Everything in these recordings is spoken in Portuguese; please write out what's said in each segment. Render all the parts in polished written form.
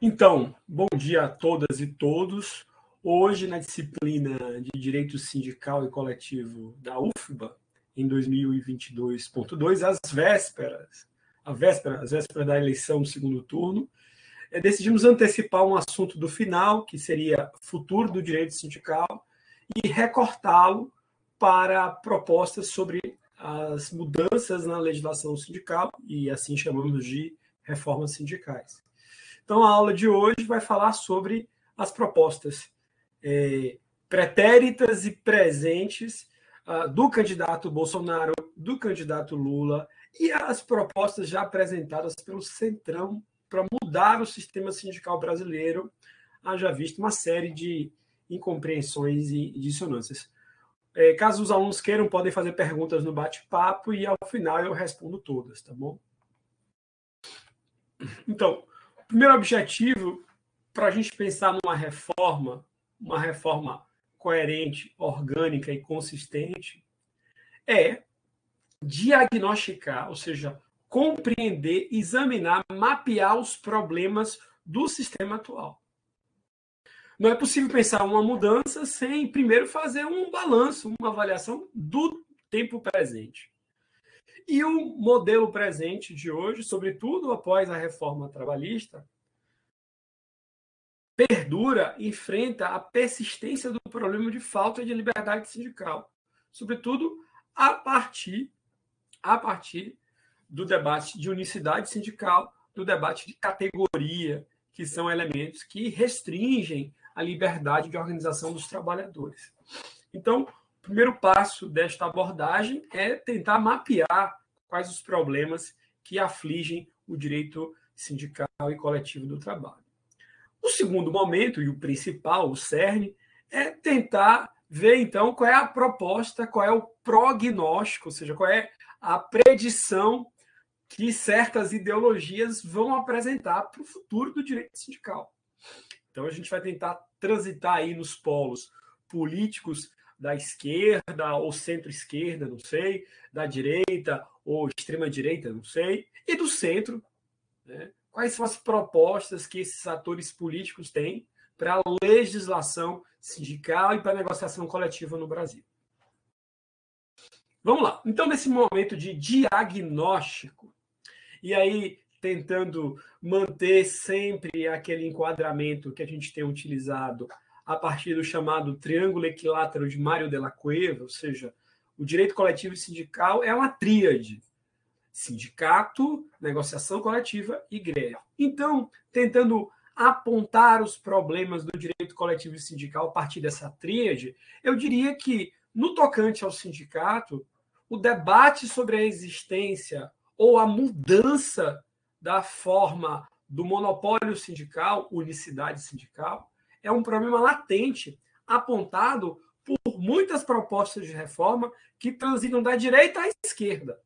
Então, bom dia a todas e todos. Hoje, na disciplina de Direito Sindical e Coletivo da UFBA, em 2022.2, às vésperas da eleição do segundo turno, decidimos antecipar um assunto do final, que seria futuro do direito sindical, e recortá-lo para propostas sobre as mudanças na legislação sindical, e assim chamamos de reformas sindicais. Então, a aula de hoje vai falar sobre as propostas pretéritas e presentes do candidato Bolsonaro, do candidato Lula e as propostas já apresentadas pelo Centrão para mudar o sistema sindical brasileiro, haja visto uma série de incompreensões e dissonâncias. Caso os alunos queiram, podem fazer perguntas no bate-papo e, ao final, eu respondo todas, tá bom? Então, o primeiro objetivo para a gente pensar numa reforma, uma reforma coerente, orgânica e consistente, é diagnosticar, ou seja, compreender, examinar, mapear os problemas do sistema atual. Não é possível pensar uma mudança sem primeiro fazer um balanço, uma avaliação do tempo presente. E o modelo presente de hoje, sobretudo após a reforma trabalhista, perdura, enfrenta a persistência do problema de falta de liberdade sindical, sobretudo a partir do debate de unicidade sindical, do debate de categoria, que são elementos que restringem a liberdade de organização dos trabalhadores. Então, o primeiro passo desta abordagem é tentar mapear quais os problemas que afligem o direito sindical e coletivo do trabalho. O segundo momento, e o principal, o cerne, é tentar ver, então, qual é a proposta, qual é o prognóstico, ou seja, qual é a predição que certas ideologias vão apresentar para o futuro do direito sindical. Então, a gente vai tentar transitar aí nos polos políticos da esquerda ou centro-esquerda, não sei, da direita ou extrema-direita, não sei, e do centro, né? Quais são as propostas que esses atores políticos têm para a legislação sindical e para a negociação coletiva no Brasil. Vamos lá. Então, nesse momento de diagnóstico, e aí tentando manter sempre aquele enquadramento que a gente tem utilizado a partir do chamado triângulo equilátero de Mário de la Cueva, ou seja, o direito coletivo e sindical é uma tríade: sindicato, negociação coletiva e greve. Então, tentando apontar os problemas do direito coletivo e sindical a partir dessa tríade, eu diria que, no tocante ao sindicato, o debate sobre a existência ou a mudança da forma do monopólio sindical, unicidade sindical, é um problema latente, apontado por muitas propostas de reforma que transitam da direita à esquerda.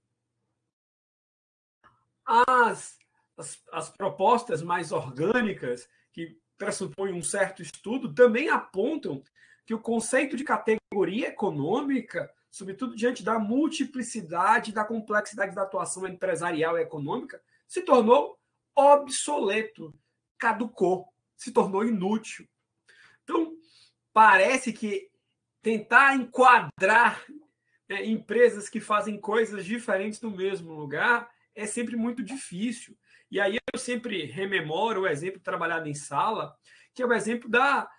As propostas mais orgânicas, que pressupõem um certo estudo, também apontam que o conceito de categoria econômica, sobretudo diante da multiplicidade, da complexidade da atuação empresarial e econômica, se tornou obsoleto, caducou, se tornou inútil. Então, parece que tentar enquadrar empresas que fazem coisas diferentes no mesmo lugar é sempre muito difícil. E aí eu sempre rememoro o exemplo trabalhado em sala, que é o exemplo da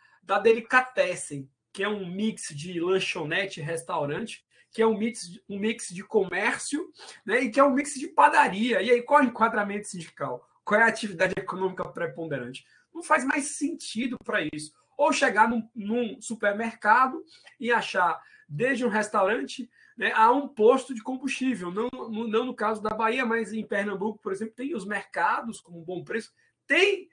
Delicatessen, que é um mix de lanchonete e restaurante, que é um mix de comércio, né, e que é um mix de padaria. E aí qual é o enquadramento sindical? Qual é a atividade econômica preponderante? Não faz mais sentido para isso. Ou chegar num supermercado e achar, desde um restaurante, né, a um posto de combustível. Não no caso da Bahia, mas em Pernambuco, por exemplo, tem os mercados com um bom preço, tem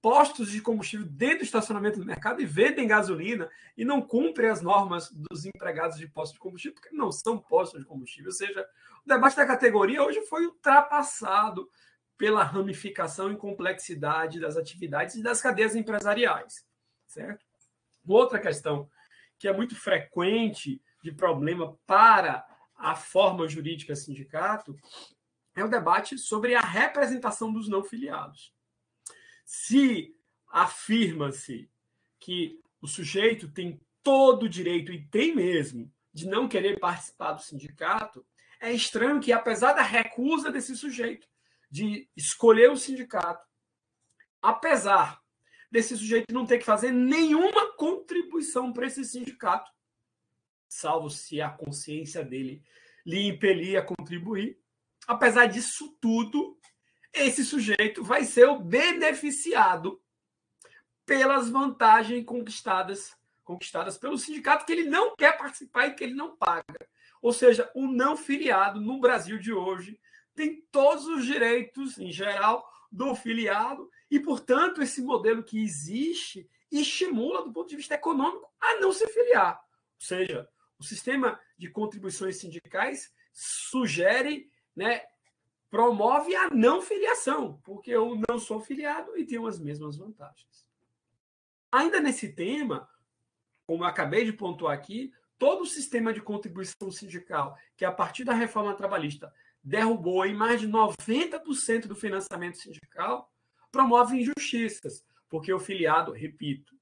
postos de combustível dentro do estacionamento do mercado e vendem gasolina e não cumprem as normas dos empregados de postos de combustível, porque não são postos de combustível. Ou seja, o debate da categoria hoje foi ultrapassado pela ramificação e complexidade das atividades e das cadeias empresariais. Certo? Outra questão que é muito frequente de problema para a forma jurídica sindicato é o debate sobre a representação dos não filiados. Se afirma-se que o sujeito tem todo o direito, e tem mesmo, de não querer participar do sindicato, é estranho que, apesar da recusa desse sujeito de escolher o sindicato, apesar desse sujeito não ter que fazer nenhuma contribuição para esse sindicato, salvo se a consciência dele lhe impelir a contribuir, apesar disso tudo, esse sujeito vai ser o beneficiado pelas vantagens conquistadas pelo sindicato que ele não quer participar e que ele não paga. Ou seja, o não filiado no Brasil de hoje tem todos os direitos, em geral, do filiado e, portanto, esse modelo que existe estimula, do ponto de vista econômico, a não se filiar. Ou seja, o sistema de contribuições sindicais sugere, promove a não filiação, porque eu não sou filiado e tenho as mesmas vantagens. Ainda nesse tema, como eu acabei de pontuar aqui, todo o sistema de contribuição sindical, que a partir da reforma trabalhista derrubou em mais de 90% do financiamento sindical, promove injustiças, porque o filiado, repito,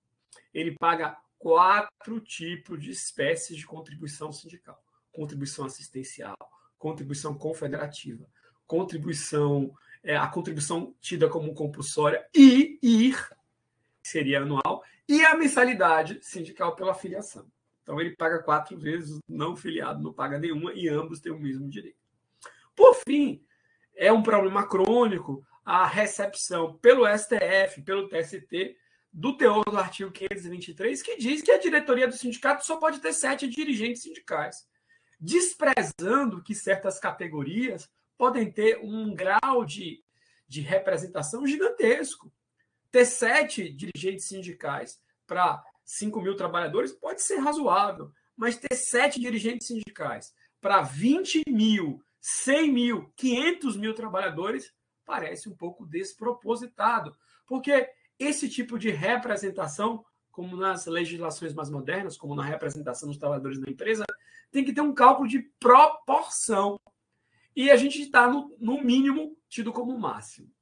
ele paga 4 tipos de espécies de contribuição sindical: contribuição assistencial, contribuição confederativa, a contribuição tida como compulsória e IR, que seria anual, e a mensalidade sindical pela filiação. Então, ele paga 4 vezes, não filiado não paga nenhuma, e ambos têm o mesmo direito. Por fim, é um problema crônico a recepção pelo STF, pelo TST, do teor do artigo 523, que diz que a diretoria do sindicato só pode ter 7 dirigentes sindicais, desprezando que certas categorias podem ter um grau de representação gigantesco. Ter 7 dirigentes sindicais para 5 mil trabalhadores pode ser razoável, mas ter 7 dirigentes sindicais para 20 mil, 100 mil, 500 mil trabalhadores parece um pouco despropositado, porque esse tipo de representação, como nas legislações mais modernas, como na representação dos trabalhadores na empresa, tem que ter um cálculo de proporção. E a gente está, no mínimo, tido como máximo.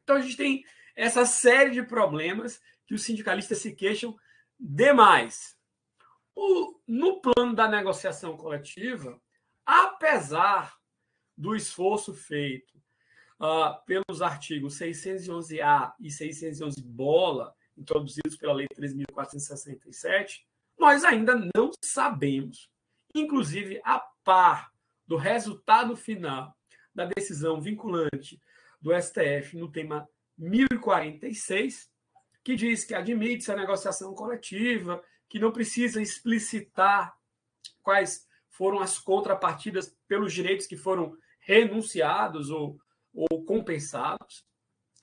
Então, a gente tem essa série de problemas que os sindicalistas se queixam demais. No plano da negociação coletiva, apesar do esforço feito pelos artigos 611-A e 611-bola, introduzidos pela Lei 3.467, nós ainda não sabemos, inclusive a par do resultado final da decisão vinculante do STF no tema 1046, que diz que admite-se a negociação coletiva, que não precisa explicitar quais foram as contrapartidas pelos direitos que foram renunciados ou compensados,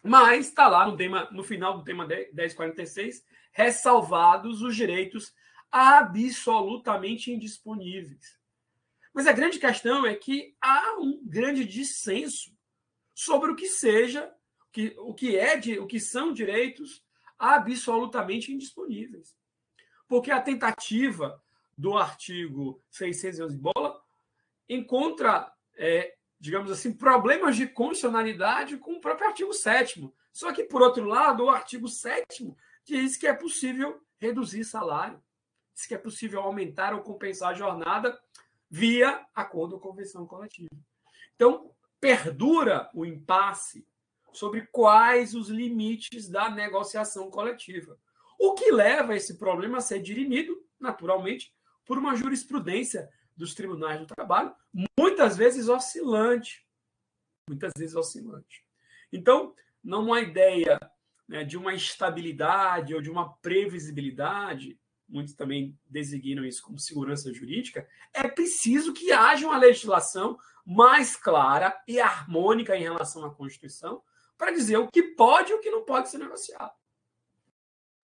mas está lá no final do tema 1046, ressalvados os direitos absolutamente indisponíveis. Mas a grande questão é que há um grande dissenso sobre o que são direitos absolutamente indisponíveis. Porque a tentativa do artigo 611-bola encontra, digamos assim, problemas de constitucionalidade com o próprio artigo 7º. Só que, por outro lado, o artigo 7º diz que é possível reduzir salário, diz que é possível aumentar ou compensar a jornada via acordo ou convenção coletiva. Então, perdura o impasse sobre quais os limites da negociação coletiva, o que leva esse problema a ser dirimido, naturalmente, por uma jurisprudência dos tribunais do trabalho, muitas vezes oscilante. Então, não há ideia de uma estabilidade ou de uma previsibilidade, muitos também designam isso como segurança jurídica, é preciso que haja uma legislação mais clara e harmônica em relação à Constituição para dizer o que pode e o que não pode ser negociado.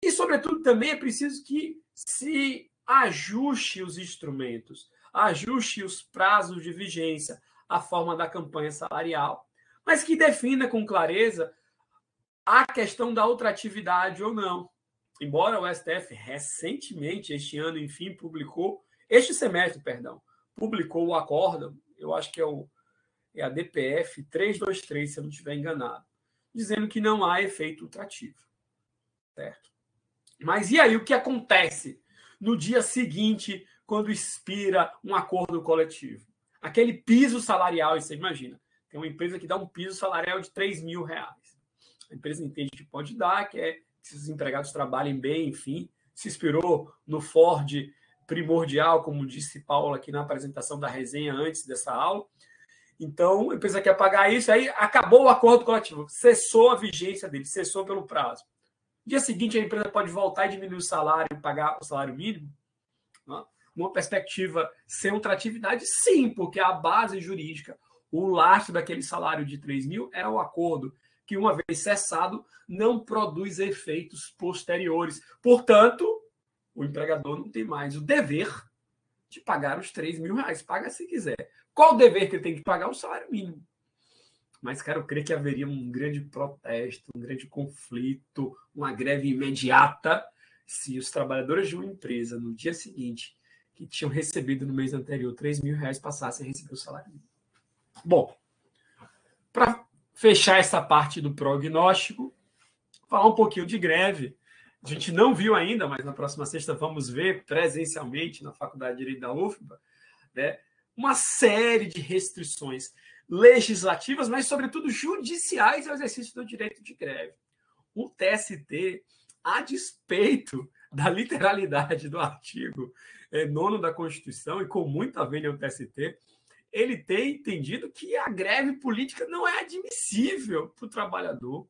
E, sobretudo, também é preciso que se ajuste os instrumentos, ajuste os prazos de vigência, a forma da campanha salarial, mas que defina com clareza a questão da ultratividade ou não. Embora o STF recentemente, este semestre, publicou o acórdão, eu acho que é a DPF 323, se eu não estiver enganado, dizendo que não há efeito ultrativo. Certo? Mas e aí o que acontece no dia seguinte, quando expira um acordo coletivo? Aquele piso salarial, você imagina, tem uma empresa que dá um piso salarial de R$3.000. A empresa entende que pode dar, que é que os empregados trabalhem bem, enfim, se inspirou no Ford primordial, como disse Paulo aqui na apresentação da resenha antes dessa aula. Então, a empresa quer pagar isso, aí acabou o acordo coletivo, cessou a vigência dele, cessou pelo prazo. No dia seguinte, a empresa pode voltar e diminuir o salário e pagar o salário mínimo? Não? Uma perspectiva sem ultratividade, sim, porque a base jurídica, o lastro daquele salário de 3 mil é o acordo, que uma vez cessado, não produz efeitos posteriores. Portanto, o empregador não tem mais o dever de pagar os 3 mil reais. Paga se quiser. Qual o dever que ele tem que pagar? O salário mínimo. Mas quero crer que haveria um grande protesto, um grande conflito, uma greve imediata se os trabalhadores de uma empresa, no dia seguinte, que tinham recebido no mês anterior 3 mil reais, passassem a receber o salário mínimo. Bom, para fechar essa parte do prognóstico, falar um pouquinho de greve. A gente não viu ainda, mas na próxima sexta vamos ver presencialmente na Faculdade de Direito da UFBA, né, uma série de restrições legislativas, mas, sobretudo, judiciais ao exercício do direito de greve. O TST, a despeito da literalidade do artigo 9º da Constituição, e com muita vênia ao TST, ele tem entendido que a greve política não é admissível para o trabalhador.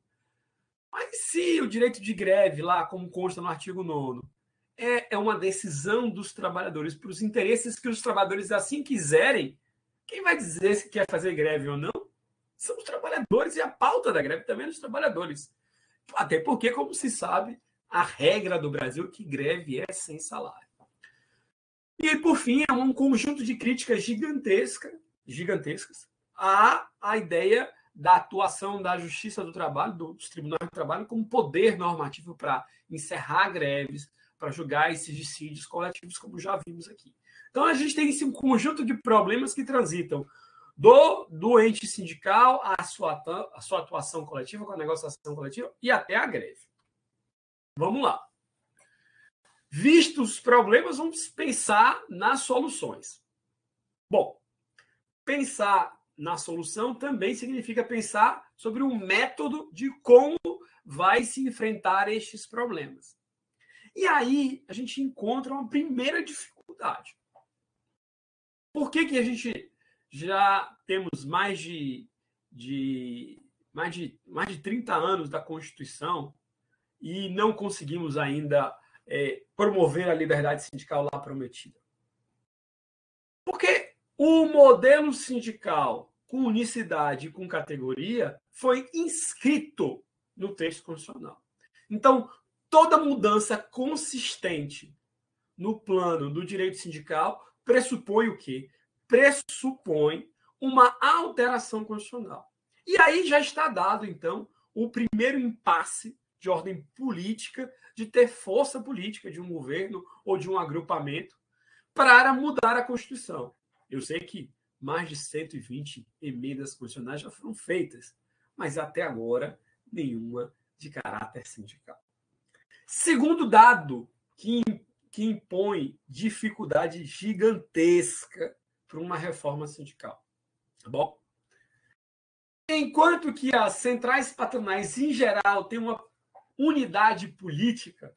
Mas se o direito de greve, lá, como consta no artigo 9º, é uma decisão dos trabalhadores para os interesses que os trabalhadores assim quiserem, quem vai dizer se quer fazer greve ou não? São os trabalhadores, e a pauta da greve também é dos trabalhadores. Até porque, como se sabe, a regra do Brasil é que greve é sem salário. E, por fim, é um conjunto de críticas gigantescas à ideia da atuação da Justiça do Trabalho, dos Tribunais do Trabalho, como poder normativo para encerrar greves, para julgar esses dissídios coletivos, como já vimos aqui. Então, a gente tem um conjunto de problemas que transitam do ente sindical à sua atuação coletiva, com a negociação coletiva e até a greve. Vamos lá. Vistos os problemas, vamos pensar nas soluções. Bom, pensar na solução também significa pensar sobre um método de como vai se enfrentar estes problemas. E aí a gente encontra uma primeira dificuldade. Por que a gente já temos mais de 30 anos da Constituição e não conseguimos ainda promover a liberdade sindical lá prometida? Porque o modelo sindical com unicidade e com categoria foi inscrito no texto constitucional. Então, toda mudança consistente no plano do direito sindical pressupõe o quê? Pressupõe uma alteração constitucional. E aí já está dado, então, o primeiro impasse de ordem política, de ter força política de um governo ou de um agrupamento para mudar a Constituição. Eu sei que mais de 120 emendas constitucionais já foram feitas, mas até agora nenhuma de caráter sindical. Segundo dado que impõe dificuldade gigantesca para uma reforma sindical. Tá bom? Enquanto que as centrais patronais, em geral, têm uma unidade política,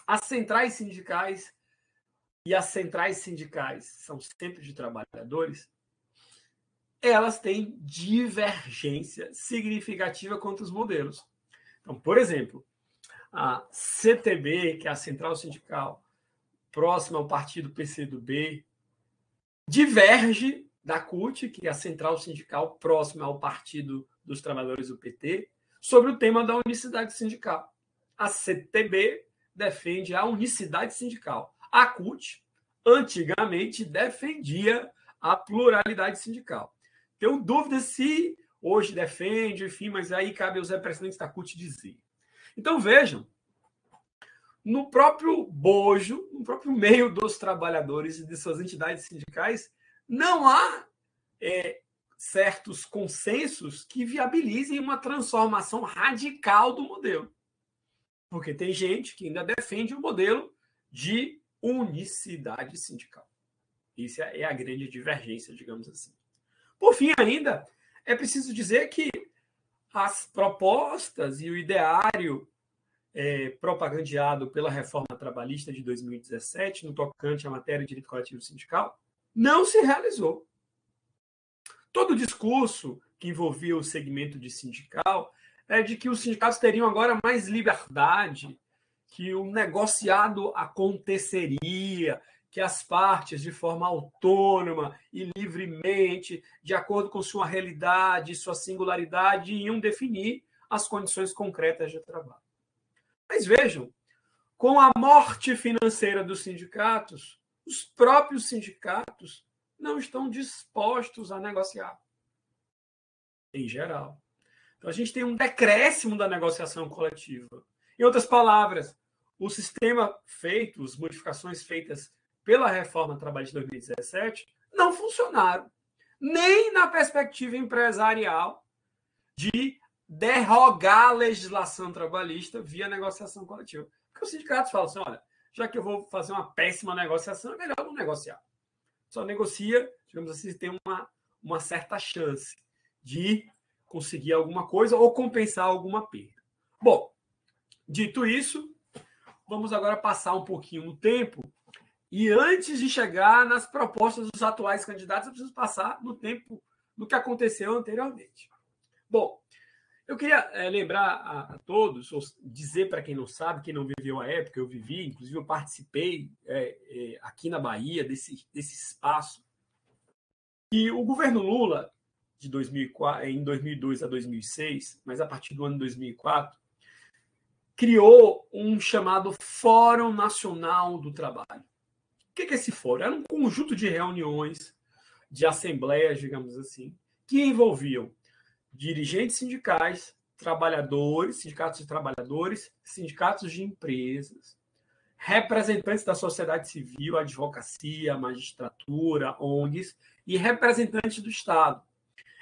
as centrais sindicais e as centrais sindicais são sempre de trabalhadores, elas têm divergência significativa quanto aos modelos. Então, por exemplo, a CTB, que é a Central Sindical, próxima ao partido PCdoB, diverge da CUT, que é a Central Sindical, próxima ao Partido dos Trabalhadores do PT, sobre o tema da unicidade sindical. A CTB defende a unicidade sindical. A CUT, antigamente, defendia a pluralidade sindical. Tenho dúvida se hoje defende, enfim, mas aí cabe aos representantes da CUT dizer. Então, vejam, no próprio bojo, no próprio meio dos trabalhadores e de suas entidades sindicais, não há certos consensos que viabilizem uma transformação radical do modelo. Porque tem gente que ainda defende o modelo de unicidade sindical. Isso é a grande divergência, digamos assim. Por fim, ainda, é preciso dizer que as propostas e o ideário propagandeado pela reforma trabalhista de 2017, no tocante à matéria de direito coletivo sindical, não se realizou. Todo o discurso que envolvia o segmento de sindical é de que os sindicatos teriam agora mais liberdade, que o negociado aconteceria, que as partes, de forma autônoma e livremente, de acordo com sua realidade e sua singularidade, iam definir as condições concretas de trabalho. Mas vejam, com a morte financeira dos sindicatos, os próprios sindicatos não estão dispostos a negociar, em geral. Então, a gente tem um decréscimo da negociação coletiva. Em outras palavras, o sistema feito, as modificações feitas pela reforma trabalhista de 2017 não funcionaram, nem na perspectiva empresarial de derrogar a legislação trabalhista via negociação coletiva. Porque os sindicatos falam assim, olha, já que eu vou fazer uma péssima negociação, é melhor não negociar. Só negocia, digamos assim, tem uma certa chance de conseguir alguma coisa ou compensar alguma perda. Bom, dito isso, vamos agora passar um pouquinho no tempo e antes de chegar nas propostas dos atuais candidatos, eu preciso passar no tempo do que aconteceu anteriormente. Bom, eu queria lembrar a todos, ou dizer para quem não sabe, quem não viveu a época, eu vivi, inclusive eu participei aqui na Bahia desse espaço, e o governo Lula, de 2004, em 2002 a 2006, mas a partir do ano 2004, criou um chamado Fórum Nacional do Trabalho. O que é esse fórum? Era um conjunto de reuniões, de assembleias, digamos assim, que envolviam dirigentes sindicais, trabalhadores, sindicatos de trabalhadores, sindicatos de empresas, representantes da sociedade civil, advocacia, magistratura, ONGs e representantes do Estado.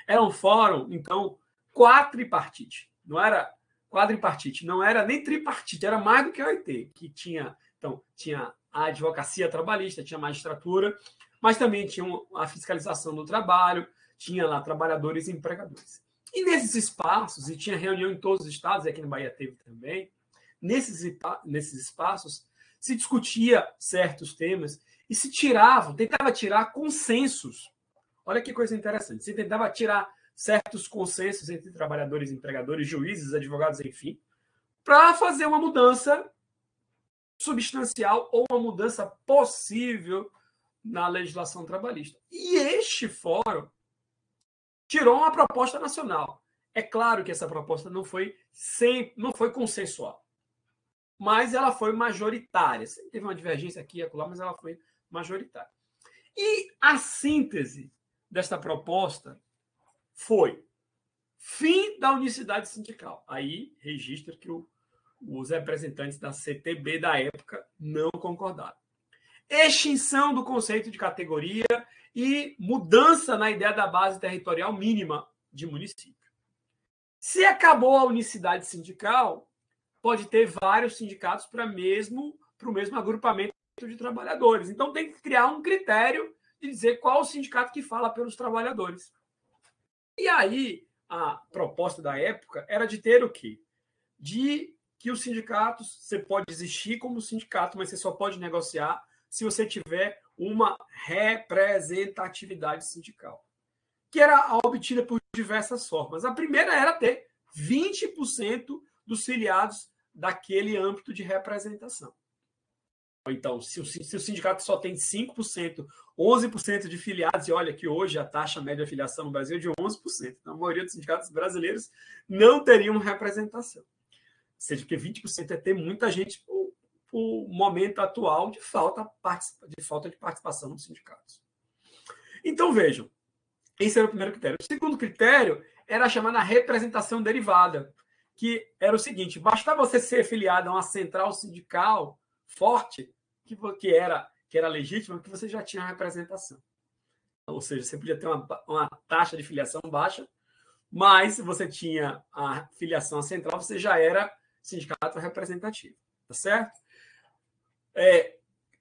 Era um fórum, então, quadripartite. Não era quadripartite, não era nem tripartite, era mais do que a OIT, que tinha, então, tinha a advocacia trabalhista, tinha a magistratura, mas também tinha a fiscalização do trabalho, tinha lá trabalhadores e empregadores. E nesses espaços, e tinha reunião em todos os estados, e aqui na Bahia teve também, nesses espaços, se discutia certos temas e se tentava tirar consensos. Olha que coisa interessante. Se tentava tirar certos consensos entre trabalhadores, empregadores, juízes, advogados, enfim, para fazer uma mudança substancial ou uma mudança possível na legislação trabalhista. E este fórum tirou uma proposta nacional. É claro que essa proposta não foi consensual, mas ela foi majoritária. Teve uma divergência aqui e acolá, mas ela foi majoritária. E a síntese desta proposta foi fim da unicidade sindical. Aí registra que os representantes da CTB da época não concordaram. Extinção do conceito de categoria e mudança na ideia da base territorial mínima de município. Se acabou a unicidade sindical, pode ter vários sindicatos para o mesmo agrupamento de trabalhadores. Então, tem que criar um critério de dizer qual o sindicato que fala pelos trabalhadores. E aí, a proposta da época era de ter o quê? De que os sindicatos, você pode existir como sindicato, mas você só pode negociar se você tiver uma representatividade sindical, que era obtida por diversas formas. A primeira era ter 20% dos filiados daquele âmbito de representação. Então, se o sindicato só tem 5%, 11% de filiados, e olha que hoje a taxa média de filiação no Brasil é de 11%, então a maioria dos sindicatos brasileiros não teriam representação. Ou seja, porque 20% é ter muita gente o momento atual de falta de participação nos sindicatos. Então, vejam, esse era o primeiro critério. O segundo critério era a chamada representação derivada, que era o seguinte, bastava você ser filiado a uma central sindical forte, que era legítima, que você já tinha representação. ou seja, você podia ter uma taxa de filiação baixa, mas se você tinha a filiação central, você já era sindicato representativo, tá certo?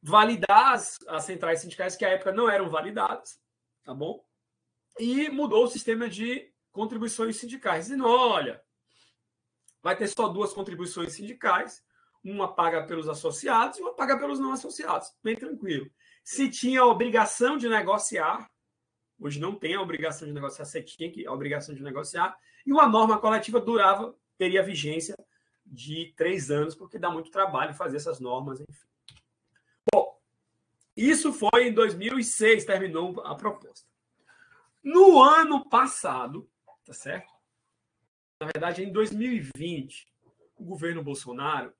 Validar as centrais sindicais que à época não eram validadas, tá bom? E mudou o sistema de contribuições sindicais. Dizendo, olha, vai ter só 2 contribuições sindicais, uma paga pelos associados e uma paga pelos não associados. Bem tranquilo. Se tinha a obrigação de negociar, hoje não tem a obrigação de negociar, você tinha a obrigação de negociar, e uma norma coletiva teria vigência de 3 anos, porque dá muito trabalho fazer essas normas, enfim. Bom, isso foi em 2006, terminou a proposta. No ano passado, tá certo? Na verdade, em 2020, o governo Bolsonaro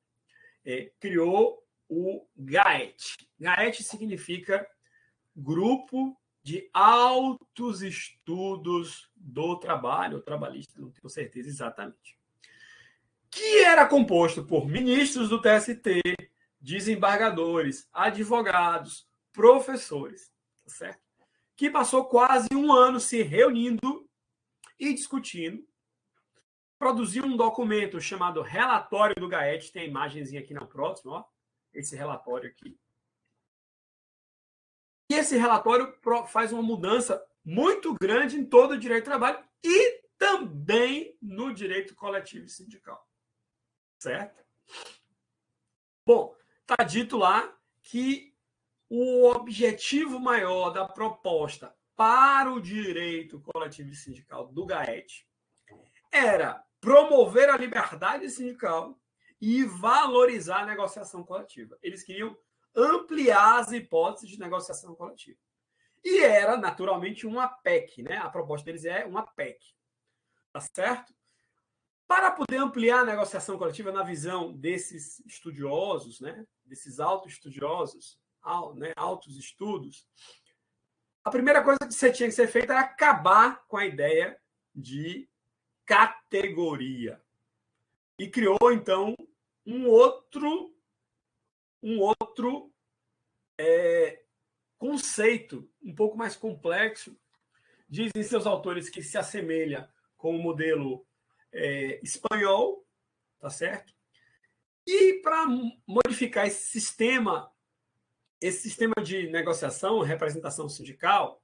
criou o GAET. GAET significa Grupo de Altos Estudos do Trabalho, ou trabalhista, não tenho certeza exatamente. Que era composto por ministros do TST, desembargadores, advogados, professores, tá certo? Que passou quase um ano se reunindo e discutindo, produziu um documento chamado Relatório do GAET, tem a imagenzinha aqui na próxima, ó, esse relatório aqui. E esse relatório faz uma mudança muito grande em todo o direito do trabalho e também no direito coletivo e sindical. Certo? Bom, está dito lá que o objetivo maior da proposta para o direito coletivo e sindical do GAET era promover a liberdade sindical e valorizar a negociação coletiva. Eles queriam ampliar as hipóteses de negociação coletiva. E era, naturalmente, uma PEC, né? A proposta deles é uma PEC. Tá certo? Para poder ampliar a negociação coletiva na visão desses estudiosos, né? Desses auto-estudiosos, altos estudos, a primeira coisa que você tinha que ser feita era acabar com a ideia de categoria. E criou, então, um outro conceito um pouco mais complexo. Dizem seus autores que se assemelha com o modelo espanhol, tá certo? E para modificar esse sistema de negociação, representação sindical,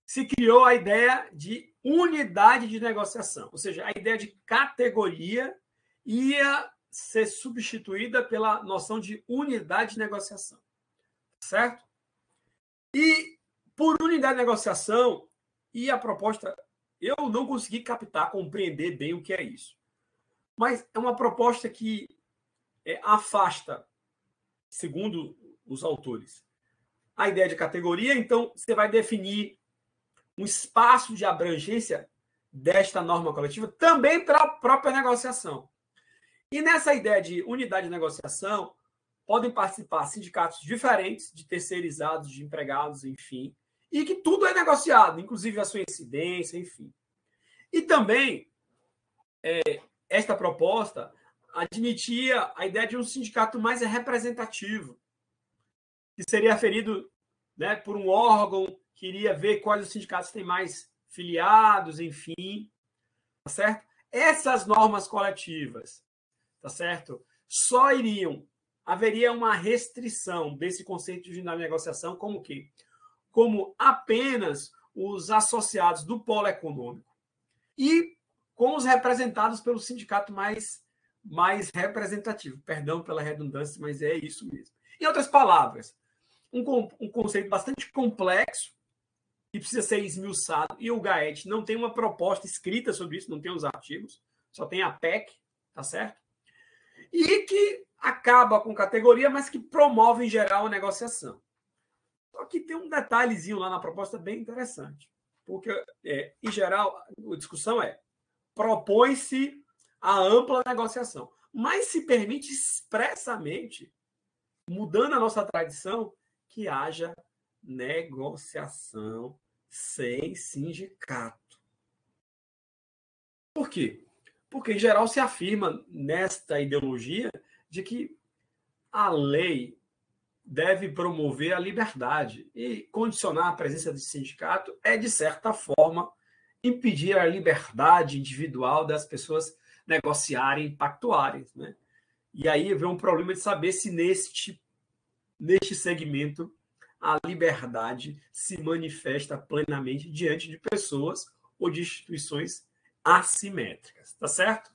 se criou a ideia de unidade de negociação, ou seja, a ideia de categoria ia ser substituída pela noção de unidade de negociação, certo? E por unidade de negociação, e a proposta, eu não consegui captar, compreender bem o que é isso. Mas é uma proposta que afasta, segundo os autores, a ideia de categoria. Então, você vai definir um espaço de abrangência desta norma coletiva também para a própria negociação. E nessa ideia de unidade de negociação, podem participar sindicatos diferentes, de terceirizados, de empregados, enfim, e que tudo é negociado, inclusive a sua incidência, enfim. E também, esta proposta admitia a ideia de um sindicato mais representativo, que seria aferido, né, por um órgão que iria ver quais os sindicatos têm mais filiados, enfim, tá certo? Essas normas coletivas, tá certo? Haveria uma restrição desse conceito de negociação, como o quê? Como apenas os associados do polo econômico e com os representados pelo sindicato mais representativo. Perdão pela redundância, mas é isso mesmo. Em outras palavras, um conceito bastante complexo que precisa ser esmiuçado, e o GAET não tem uma proposta escrita sobre isso, não tem os artigos, só tem a PEC, tá certo? E que acaba com categoria, mas que promove, em geral, a negociação. Só que tem um detalhezinho lá na proposta bem interessante, porque, em geral, a discussão propõe-se a ampla negociação, mas se permite expressamente, mudando a nossa tradição, que haja negociação sem sindicato. Por quê? Porque, em geral, se afirma nesta ideologia de que a lei deve promover a liberdade e condicionar a presença do sindicato é, de certa forma, impedir a liberdade individual das pessoas negociarem, pactuarem, né? E aí vem um problema de saber se neste segmento a liberdade se manifesta plenamente diante de pessoas ou de instituições assimétricas, tá certo?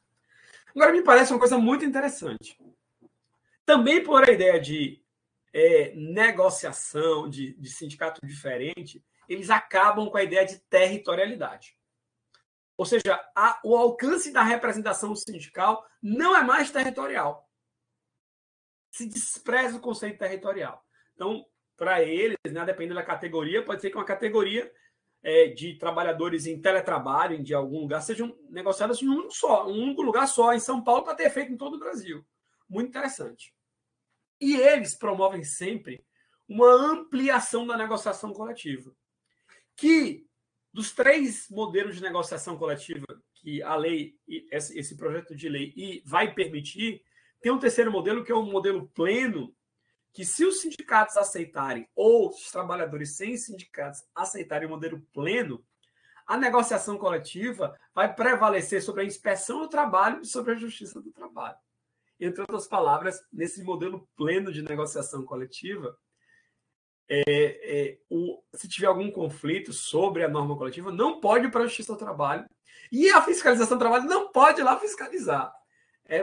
Agora, me parece uma coisa muito interessante. Também por a ideia de negociação, de sindicato diferente, eles acabam com a ideia de territorialidade. Ou seja, o alcance da representação sindical não é mais territorial. Se despreza o conceito territorial. Então, para eles, né, dependendo da categoria, pode ser que uma categoria de trabalhadores em teletrabalho de algum lugar sejam negociadas em um único lugar só, em São Paulo, para ter efeito em todo o Brasil. Muito interessante. E eles promovem sempre uma ampliação da negociação coletiva, que dos 3 modelos de negociação coletiva que a lei, esse projeto de lei vai permitir, tem um terceiro modelo, que é o modelo pleno, que se os sindicatos aceitarem, ou os trabalhadores sem sindicatos aceitarem o modelo pleno, a negociação coletiva vai prevalecer sobre a inspeção do trabalho e sobre a justiça do trabalho. Entre outras palavras, nesse modelo pleno de negociação coletiva, se tiver algum conflito sobre a norma coletiva, não pode ir para a justiça do trabalho, e a fiscalização do trabalho não pode ir lá fiscalizar.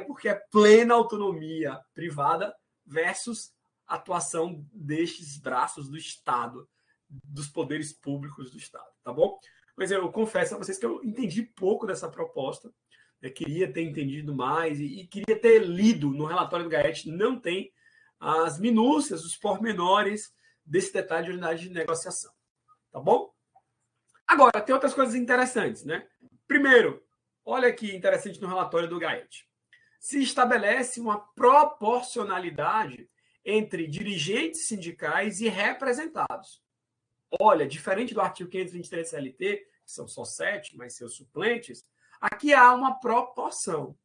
Porque é plena autonomia privada versus atuação destes braços do Estado, dos poderes públicos do Estado, tá bom? Mas eu confesso a vocês que eu entendi pouco dessa proposta, eu queria ter entendido mais e queria ter lido no relatório do GAET, não tem as minúcias, os pormenores desse detalhe de unidade de negociação, tá bom? Agora, tem outras coisas interessantes, né? Primeiro, olha que interessante no relatório do GAET. Se estabelece uma proporcionalidade entre dirigentes sindicais e representados. Olha, diferente do artigo 523 CLT, que são só 7, mas seus suplentes, aqui há uma proporção.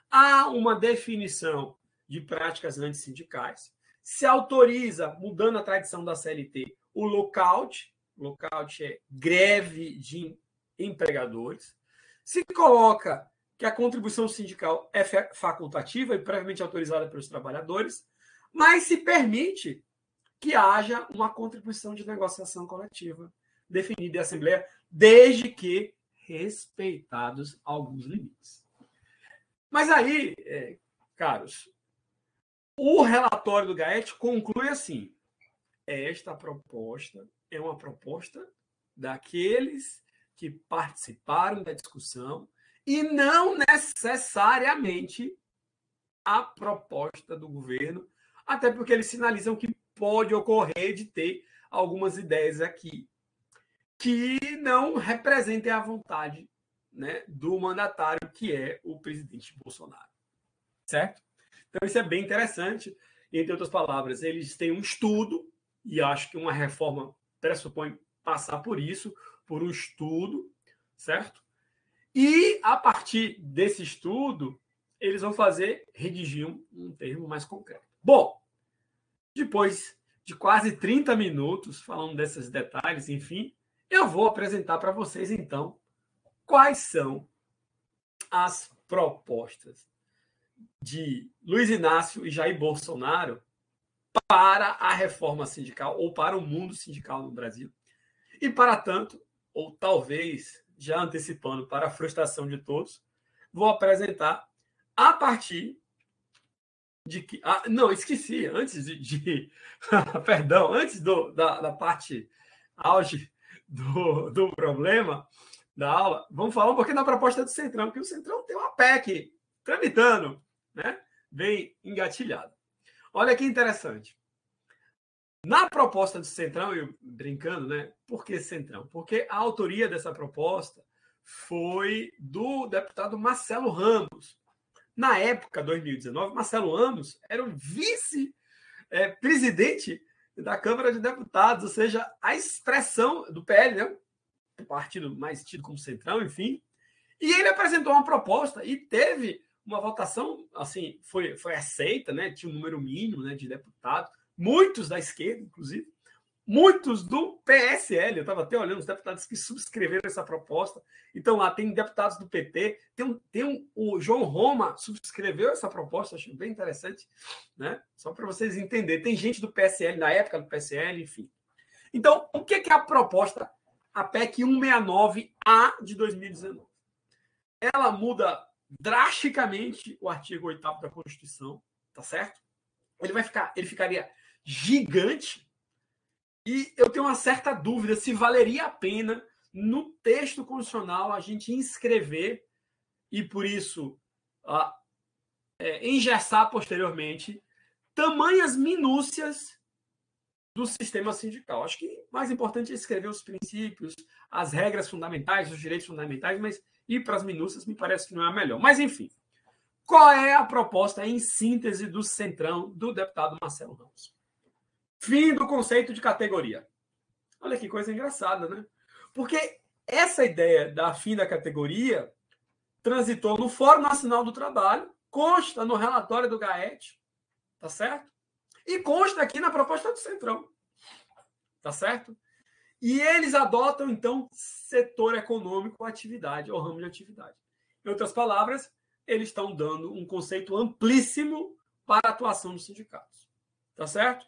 Há uma definição de práticas antissindicais. Se autoriza, mudando a tradição da CLT, o lockout. Lockout é greve de empregadores. Se coloca que a contribuição sindical é facultativa e previamente autorizada pelos trabalhadores, mas se permite que haja uma contribuição de negociação coletiva definida em Assembleia, desde que respeitados alguns limites. Mas aí, caros, o relatório do GAET conclui assim: esta proposta é uma proposta daqueles que participaram da discussão e não necessariamente a proposta do governo, até porque eles sinalizam que pode ocorrer de ter algumas ideias aqui que não representem a vontade, né, do mandatário, que é o presidente Bolsonaro. Certo? Então, isso é bem interessante. Entre outras palavras, eles têm um estudo, e acho que uma reforma pressupõe passar por isso, por um estudo, certo? E, a partir desse estudo, eles vão redigir um termo mais concreto. Bom, depois de quase 30 minutos falando desses detalhes, enfim, eu vou apresentar para vocês, então, quais são as propostas de Luiz Inácio e Jair Bolsonaro para a reforma sindical ou para o mundo sindical no Brasil. E, para tanto, ou talvez, já antecipando para a frustração de todos, vou apresentar a partir de que... não, esqueci. Antes perdão, antes da parte auge do problema da aula, vamos falar um pouquinho da proposta do Centrão, que o Centrão tem uma PEC tramitando, né? Bem engatilhado. Olha que interessante. Na proposta do Centrão, eu brincando, né? Por que Centrão? Porque a autoria dessa proposta foi do deputado Marcelo Ramos. Na época, 2019, Marcelo Ramos era o vice-presidente da Câmara de Deputados, ou seja, a expressão do PL, né? O partido mais tido como Centrão, enfim. E ele apresentou uma proposta e teve uma votação, assim, foi aceita, né? Tinha um número mínimo, né, de deputados, muitos da esquerda, inclusive, muitos do PSL, eu estava até olhando os deputados que subscreveram essa proposta. Então, lá tem deputados do PT, o João Roma subscreveu essa proposta, achei bem interessante, né? Só para vocês entenderem. Tem gente do PSL, na época do PSL, enfim. Então, o que é a proposta? A PEC 169A de 2019. Ela muda drasticamente o artigo 8º da Constituição, tá certo? Ele ficaria gigante. E eu tenho uma certa dúvida se valeria a pena, no texto constitucional, a gente inscrever e, por isso, engessar posteriormente tamanhas minúcias do sistema sindical. Acho que mais importante é escrever os princípios, as regras fundamentais, os direitos fundamentais, mas ir para as minúcias me parece que não é a melhor. Mas, enfim, qual é a proposta em síntese do Centrão do deputado Marcelo Ramos? Fim do conceito de categoria. Olha que coisa engraçada, né? Porque essa ideia da fim da categoria transitou no Fórum Nacional do Trabalho, consta no relatório do GAET, tá certo? E consta aqui na proposta do Centrão, tá certo? E eles adotam, então, setor econômico, atividade, ou ramo de atividade. Em outras palavras, eles estão dando um conceito amplíssimo para a atuação dos sindicatos, tá certo?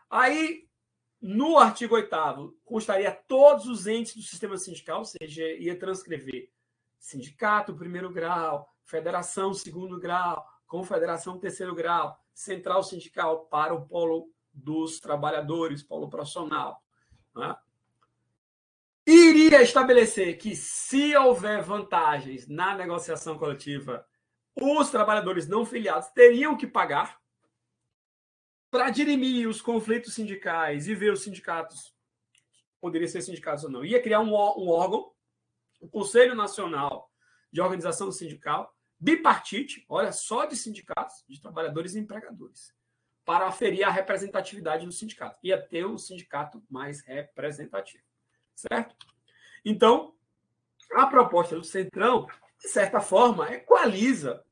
Aí, no artigo 8º, constaria todos os entes do sistema sindical, ou seja, ia transcrever sindicato, primeiro grau, federação, segundo grau, confederação, terceiro grau, central sindical para o polo dos trabalhadores, polo profissional. Né? Iria estabelecer que, se houver vantagens na negociação coletiva, os trabalhadores não filiados teriam que pagar. Para dirimir os conflitos sindicais e ver os sindicatos, poderiam ser sindicatos ou não, ia criar um órgão, o Conselho Nacional de Organização Sindical, bipartite, olha, só de sindicatos, de trabalhadores e empregadores, para aferir a representatividade do sindicato. Ia ter um sindicato mais representativo, certo? Então, a proposta do Centrão, de certa forma, equaliza,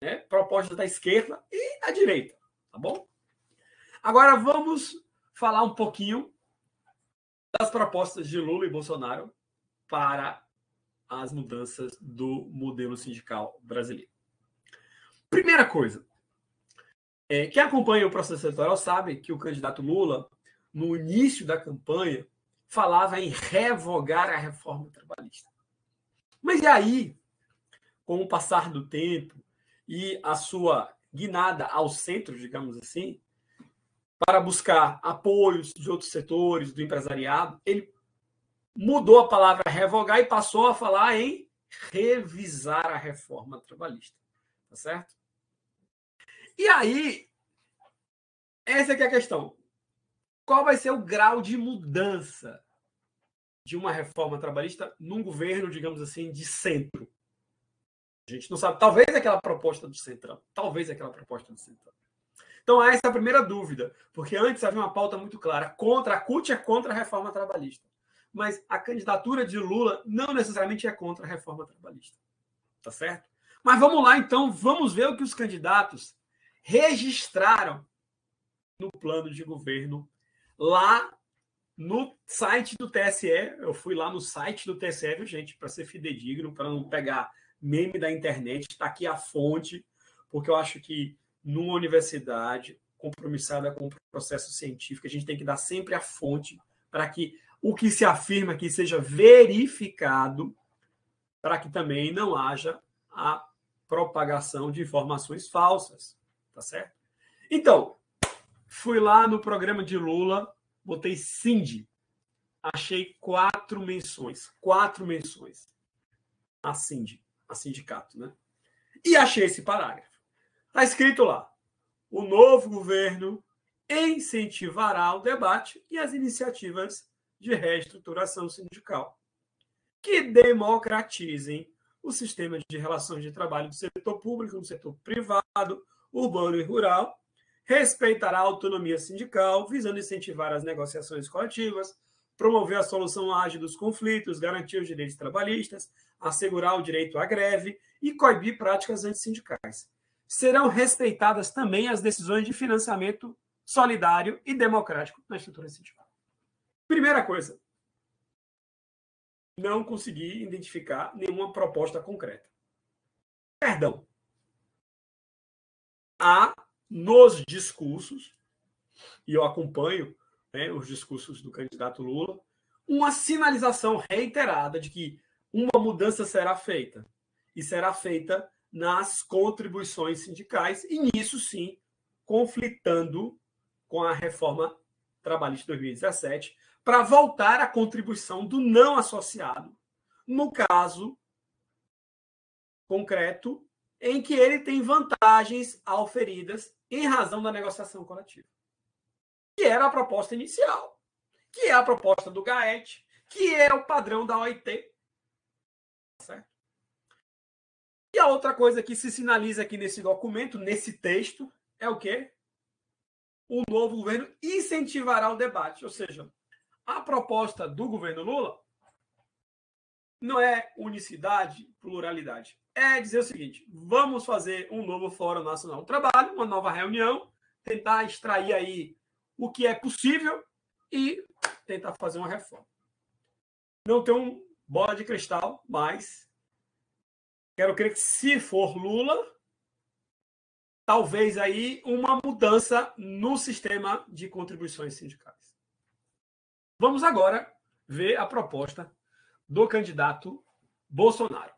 né, propostas da esquerda e da direita, tá bom? Agora vamos falar um pouquinho das propostas de Lula e Bolsonaro para as mudanças do modelo sindical brasileiro. Primeira coisa, quem acompanha o processo eleitoral sabe que o candidato Lula, no início da campanha, falava em revogar a reforma trabalhista. Mas e aí, com o passar do tempo e a sua guinada ao centro, digamos assim, para buscar apoios de outros setores, do empresariado, ele mudou a palavra revogar e passou a falar em revisar a reforma trabalhista. Tá certo? E aí, essa aqui é a questão. Qual vai ser o grau de mudança de uma reforma trabalhista num governo, digamos assim, de centro? A gente não sabe. Talvez aquela proposta do Centrão. Talvez aquela proposta do Centrão. Então, essa é a primeira dúvida, porque antes havia uma pauta muito clara. A CUT é contra a reforma trabalhista. Mas a candidatura de Lula não necessariamente é contra a reforma trabalhista. Tá certo? Mas vamos lá, então, vamos ver o que os candidatos registraram no plano de governo lá no site do TSE. Eu fui lá no site do TSE, viu, gente, para ser fidedigno, para não pegar meme da internet. Está aqui a fonte, porque eu acho que numa universidade compromissada com o processo científico, a gente tem que dar sempre a fonte para que o que se afirma aqui seja verificado, para que também não haja a propagação de informações falsas, tá certo? Então, fui lá no programa de Lula, botei Sind, achei 4 menções a Sind, a sindicato, né? E achei esse parágrafo. Está escrito lá: o novo governo incentivará o debate e as iniciativas de reestruturação sindical que democratizem o sistema de relações de trabalho do setor público, do setor privado, urbano e rural, respeitará a autonomia sindical, visando incentivar as negociações coletivas, promover a solução ágil dos conflitos, garantir os direitos trabalhistas, assegurar o direito à greve e coibir práticas antissindicais. Serão respeitadas também as decisões de financiamento solidário e democrático na estrutura sindical. Primeira coisa, não consegui identificar nenhuma proposta concreta. Perdão. Há nos discursos, e eu acompanho, né, os discursos do candidato Lula, uma sinalização reiterada de que uma mudança será feita. E será feita nas contribuições sindicais, e nisso sim, conflitando com a reforma trabalhista de 2017, para voltar à contribuição do não associado, no caso concreto, em que ele tem vantagens auferidas em razão da negociação coletiva. Que era a proposta inicial, que é a proposta do GAET, que é o padrão da OIT. Certo? E a outra coisa que se sinaliza aqui nesse documento, nesse texto, é o quê? O novo governo incentivará o debate. Ou seja, a proposta do governo Lula não é unicidade, pluralidade. É dizer o seguinte: vamos fazer um novo Fórum Nacional do Trabalho, uma nova reunião, tentar extrair aí o que é possível e tentar fazer uma reforma. Não tenho bola de cristal, mas quero crer que, se for Lula, talvez aí uma mudança no sistema de contribuições sindicais. Vamos agora ver a proposta do candidato Bolsonaro.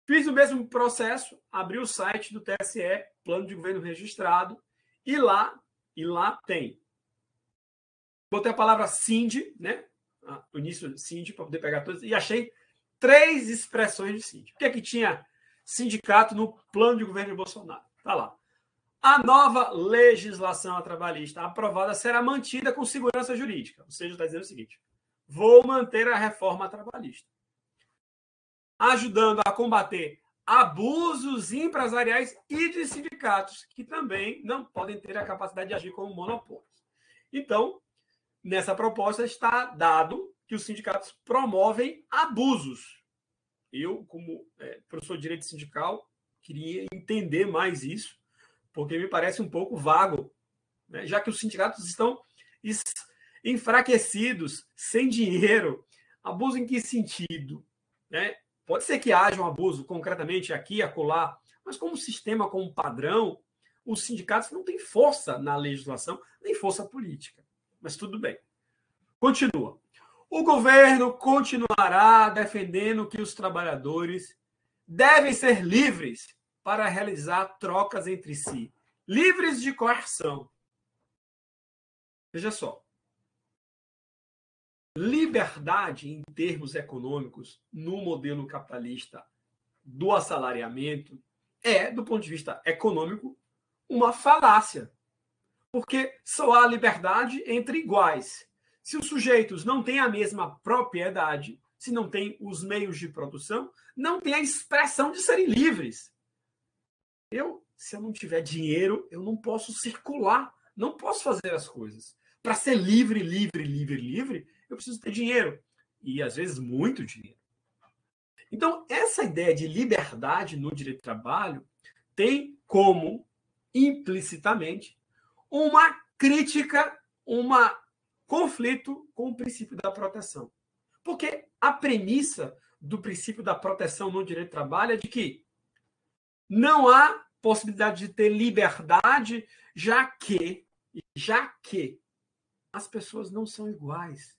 Fiz o mesmo processo, abri o site do TSE, Plano de Governo Registrado, e lá tem. Botei a palavra Sind, né? O início Sind, para poder pegar todos, e achei 3 expressões de Sind. O que é que tinha sindicato no Plano de Governo de Bolsonaro? Está lá. A nova legislação trabalhista aprovada será mantida com segurança jurídica. Ou seja, está dizendo o seguinte: vou manter a reforma trabalhista, ajudando a combater abusos empresariais e de sindicatos, que também não podem ter a capacidade de agir como monopólios. Então, nessa proposta está dado que os sindicatos promovem abusos. Eu, como professor de direito sindical, queria entender mais isso, porque me parece um pouco vago, né? Já que os sindicatos estão enfraquecidos, sem dinheiro. Abuso em que sentido? Né? Pode ser que haja um abuso, concretamente, aqui e acolá, mas como sistema, como padrão, os sindicatos não têm força na legislação, nem força política. Mas tudo bem. Continua. O governo continuará defendendo que os trabalhadores devem ser livres para realizar trocas entre si, livres de coerção. Veja só. Liberdade em termos econômicos no modelo capitalista do assalariamento é, do ponto de vista econômico, uma falácia. Porque só há liberdade entre iguais. Se os sujeitos não têm a mesma propriedade, se não têm os meios de produção, não tem a expressão de serem livres. Se eu não tiver dinheiro, eu não posso circular, não posso fazer as coisas. Para ser livre, eu preciso ter dinheiro. E, às vezes, muito dinheiro. Então, essa ideia de liberdade no direito do trabalho tem como, implicitamente, uma crítica, um conflito com o princípio da proteção. Porque a premissa do princípio da proteção no direito do trabalho é de que não há possibilidade de ter liberdade, já que as pessoas não são iguais.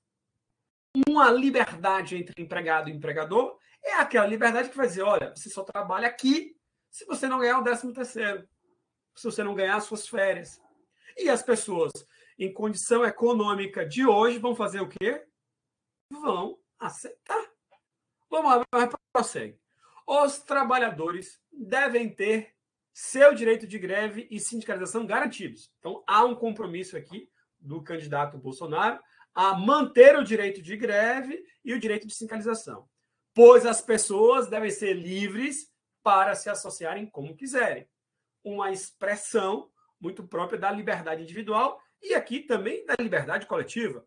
Uma liberdade entre empregado e empregador é aquela liberdade que vai dizer: olha, você só trabalha aqui se você não ganhar o 13º, se você não ganhar as suas férias. E as pessoas em condição econômica de hoje vão fazer o quê? Vão aceitar. Vamos lá, prossegue. Os trabalhadores devem ter seu direito de greve e sindicalização garantidos. Então, há um compromisso aqui do candidato Bolsonaro a manter o direito de greve e o direito de sindicalização, pois as pessoas devem ser livres para se associarem como quiserem. Uma expressão muito própria da liberdade individual e aqui também da liberdade coletiva.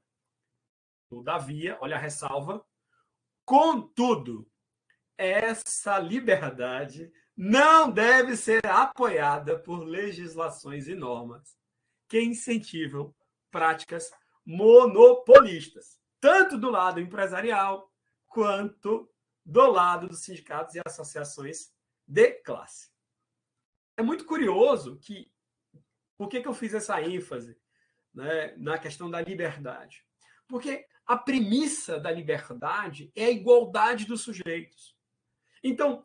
Todavia, olha a ressalva, contudo, essa liberdade não deve ser apoiada por legislações e normas que incentivam práticas monopolistas, tanto do lado empresarial quanto do lado dos sindicatos e associações de classe. É muito curioso que por que eu fiz essa ênfase, né, na questão da liberdade? Porque a premissa da liberdade é a igualdade dos sujeitos. Então,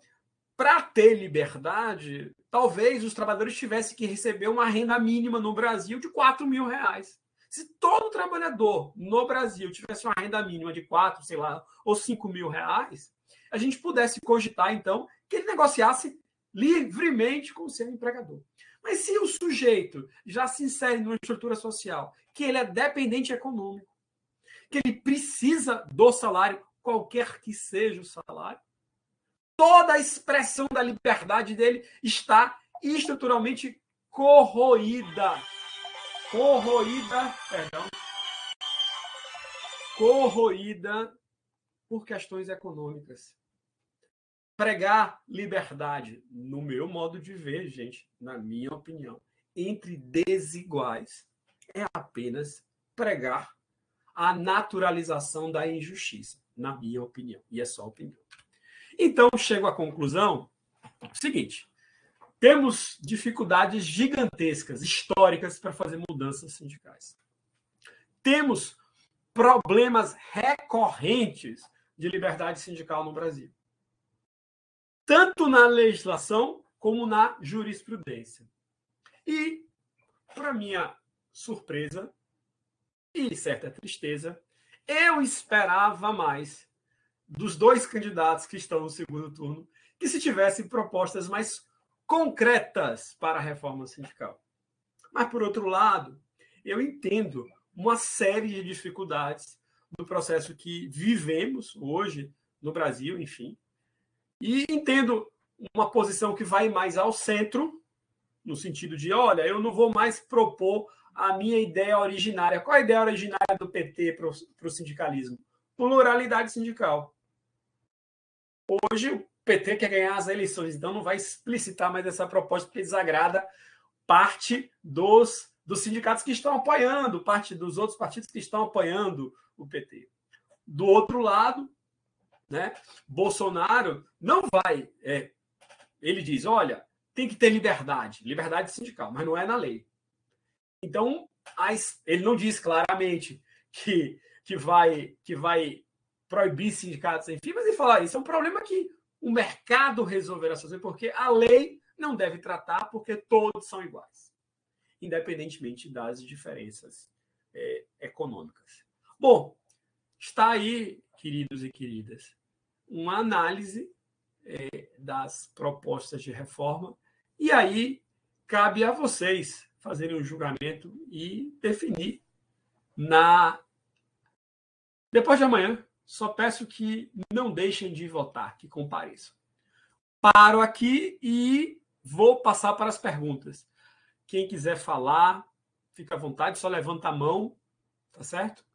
para ter liberdade, talvez os trabalhadores tivessem que receber uma renda mínima no Brasil de R$ 4.000. Se todo trabalhador no Brasil tivesse uma renda mínima de 4, sei lá, ou R$ 5.000, a gente pudesse cogitar, então, que ele negociasse livremente com o seu empregador. Mas se o sujeito já se insere numa estrutura social, que ele é dependente econômico, que ele precisa do salário, qualquer que seja o salário, toda a expressão da liberdade dele está estruturalmente corroída. Corroída por questões econômicas. Pregar liberdade, no meu modo de ver, gente, na minha opinião, entre desiguais, é apenas pregar a naturalização da injustiça, na minha opinião. E é só opinião. Então, chego à conclusão seguinte: temos dificuldades gigantescas, históricas, para fazer mudanças sindicais. Temos problemas recorrentes de liberdade sindical no Brasil, tanto na legislação como na jurisprudência. E, para minha surpresa e certa tristeza, eu esperava mais dos dois candidatos que estão no segundo turno, que se tivessem propostas mais concretas para a reforma sindical. Mas, por outro lado, eu entendo uma série de dificuldades do processo que vivemos hoje no Brasil, enfim, e entendo uma posição que vai mais ao centro, no sentido de, olha, eu não vou mais propor a minha ideia originária. Qual a ideia originária do PT para o sindicalismo? Pluralidade sindical. Hoje o PT quer ganhar as eleições, então não vai explicitar mais essa proposta porque desagrada parte dos sindicatos que estão apoiando, parte dos outros partidos que estão apoiando o PT. Do outro lado, né, Bolsonaro não vai... ele diz, olha, tem que ter liberdade sindical, mas não é na lei. Então, ele não diz claramente que vai proibir sindicatos, enfim, mas ele fala, isso é um problema que o mercado resolverá fazer, porque a lei não deve tratar, porque todos são iguais, independentemente das diferenças econômicas. Bom, está aí, queridos e queridas, uma análise das propostas de reforma, e aí cabe a vocês fazerem um julgamento e definir depois de amanhã. Só peço que não deixem de votar, que compareçam. Paro aqui e vou passar para as perguntas. Quem quiser falar, fica à vontade, só levanta a mão, tá certo?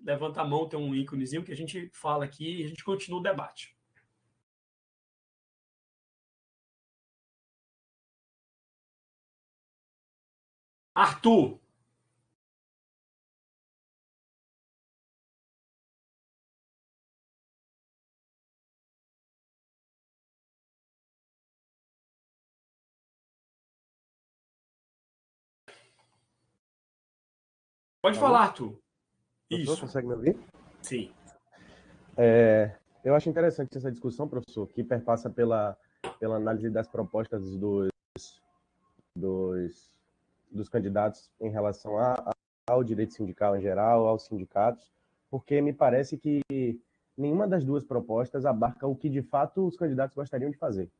Levanta a mão, tem um íconezinho que a gente fala aqui e a gente continua o debate. Arthur. Pode falar, Arthur. Professor, consegue me ouvir? Sim. Eu acho interessante essa discussão, professor, que perpassa pela análise das propostas dos candidatos em relação ao direito sindical em geral, aos sindicatos, porque me parece que nenhuma das duas propostas abarca o que de fato os candidatos gostariam de fazer.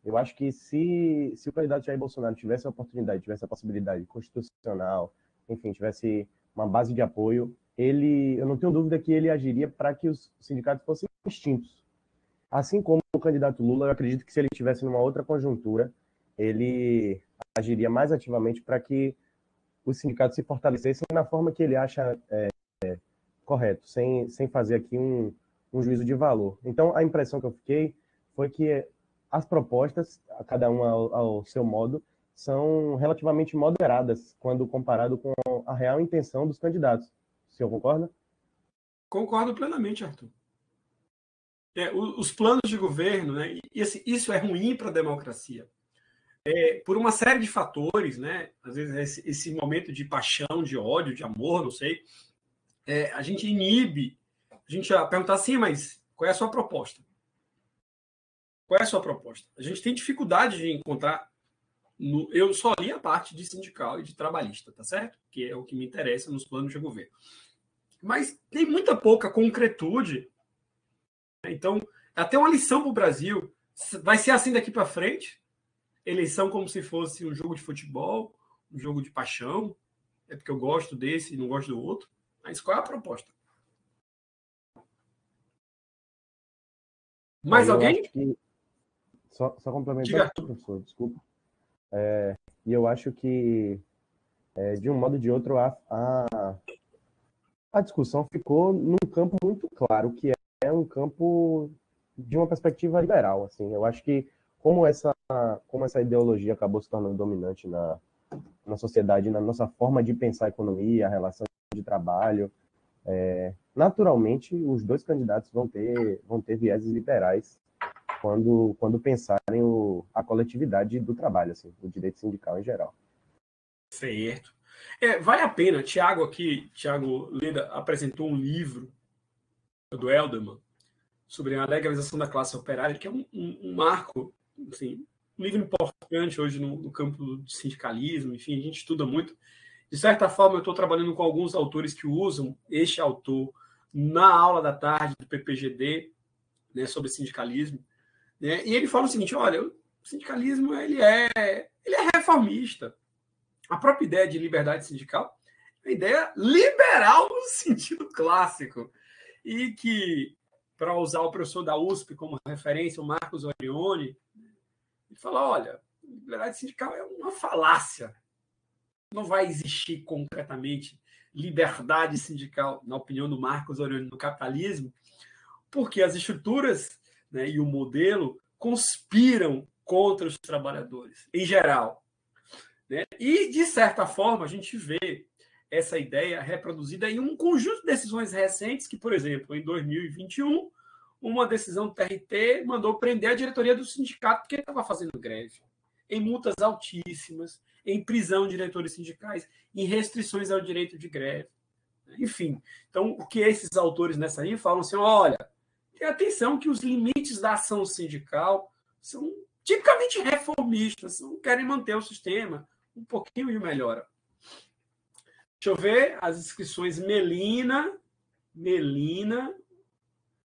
Eu acho que se o candidato Jair Bolsonaro tivesse a oportunidade, tivesse a possibilidade constitucional, enfim, tivesse uma base de apoio, eu não tenho dúvida que ele agiria para que os sindicatos fossem extintos. Assim como o candidato Lula, eu acredito que se ele estivesse numa outra conjuntura, ele agiria mais ativamente para que os sindicatos se fortalecessem na forma que ele acha correto, sem fazer aqui um juízo de valor. Então, a impressão que eu fiquei foi que as propostas, cada uma ao seu modo, são relativamente moderadas quando comparado com a real intenção dos candidatos. O senhor concorda? Concordo plenamente, Arthur. Os planos de governo, né, e assim, isso é ruim para a democracia. Por uma série de fatores, né, às vezes esse momento de paixão, de ódio, de amor, não sei, a gente inibe, a gente vai perguntar assim, mas qual é a sua proposta? Qual é a sua proposta? A gente tem dificuldade de encontrar. Eu só li a parte de sindical e de trabalhista, tá certo? Que é o que me interessa nos planos de governo. Mas tem muita pouca concretude. Então, é até uma lição para o Brasil. Vai ser assim daqui para frente? Eleição como se fosse um jogo de futebol, um jogo de paixão. É porque eu gosto desse e não gosto do outro. Mas qual é a proposta? Mais Eu alguém? acho que, só Diga, complementando, Arthur. professor, desculpa. E eu acho que, de um modo ou de outro, a discussão ficou num campo muito claro, que é um campo de uma perspectiva liberal. Assim. Eu acho que, como essa ideologia acabou se tornando dominante na sociedade, na nossa forma de pensar a economia, a relação de trabalho, naturalmente, os dois candidatos vão ter vieses liberais quando pensarem a coletividade do trabalho, assim, o direito sindical em geral. Certo. Vale a pena. Tiago Leda apresentou um livro do Elderman sobre a legalização da classe operária, que é um marco, assim, um livro importante hoje no campo do sindicalismo. Enfim, a gente estuda muito. De certa forma, eu estou trabalhando com alguns autores que usam este autor na aula da tarde do PPGD, né, sobre sindicalismo, né? E ele fala o seguinte: olha, o sindicalismo ele é reformista. A própria ideia de liberdade sindical é uma ideia liberal no sentido clássico. E que, para usar o professor da USP como referência, o Marcos Orione, ele fala: olha, liberdade sindical é uma falácia. Não vai existir concretamente liberdade sindical, na opinião do Marcos Orione, no capitalismo, porque as estruturas, né, e o modelo conspiram contra os trabalhadores, em geral. Né? E, de certa forma, a gente vê essa ideia reproduzida em um conjunto de decisões recentes que, por exemplo, em 2021, uma decisão do TRT mandou prender a diretoria do sindicato porque estava fazendo greve, em multas altíssimas, em prisão de diretores sindicais, em restrições ao direito de greve. Enfim, então, o que esses autores nessa linha falam assim, olha, tenha atenção que os limites da ação sindical são tipicamente reformistas, não querem manter o sistema um pouquinho e melhora. Deixa eu ver as inscrições. Melina,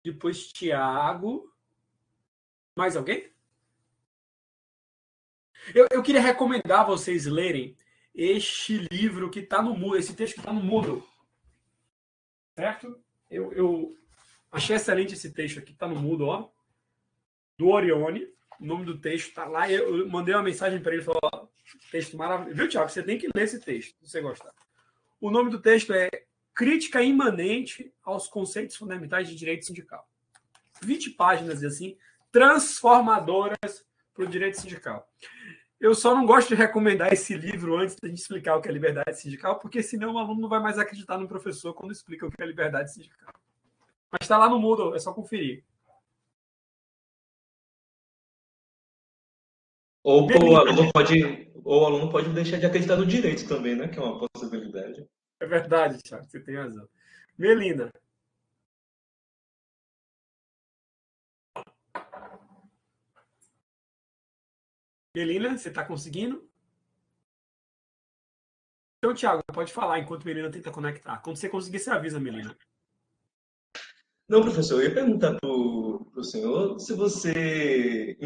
depois Tiago. Mais alguém? Eu queria recomendar vocês lerem este livro que está no Moodle, esse texto que está no Moodle. Certo? Eu achei excelente esse texto aqui, está no Moodle, ó, do Orione. O nome do texto está lá. Eu mandei uma mensagem para ele, falou: ó, texto maravilhoso. Viu, Tiago? Você tem que ler esse texto, se você gostar. O nome do texto é Crítica Imanente aos Conceitos Fundamentais de Direito Sindical. 20 páginas, assim, transformadoras para o direito sindical. Eu só não gosto de recomendar esse livro antes da gente explicar o que é liberdade sindical, porque senão o aluno não vai mais acreditar no professor quando explica o que é liberdade sindical. Mas está lá no Moodle, é só conferir. Ou o aluno pode deixar de acreditar no direito também, né? Que é uma possibilidade. É verdade, Thiago, você tem razão. Melina. Melina, você está conseguindo? Então, Thiago, pode falar enquanto Melina tenta conectar. Quando você conseguir, você avisa, Melina. Não, professor, eu ia perguntar para o senhor se você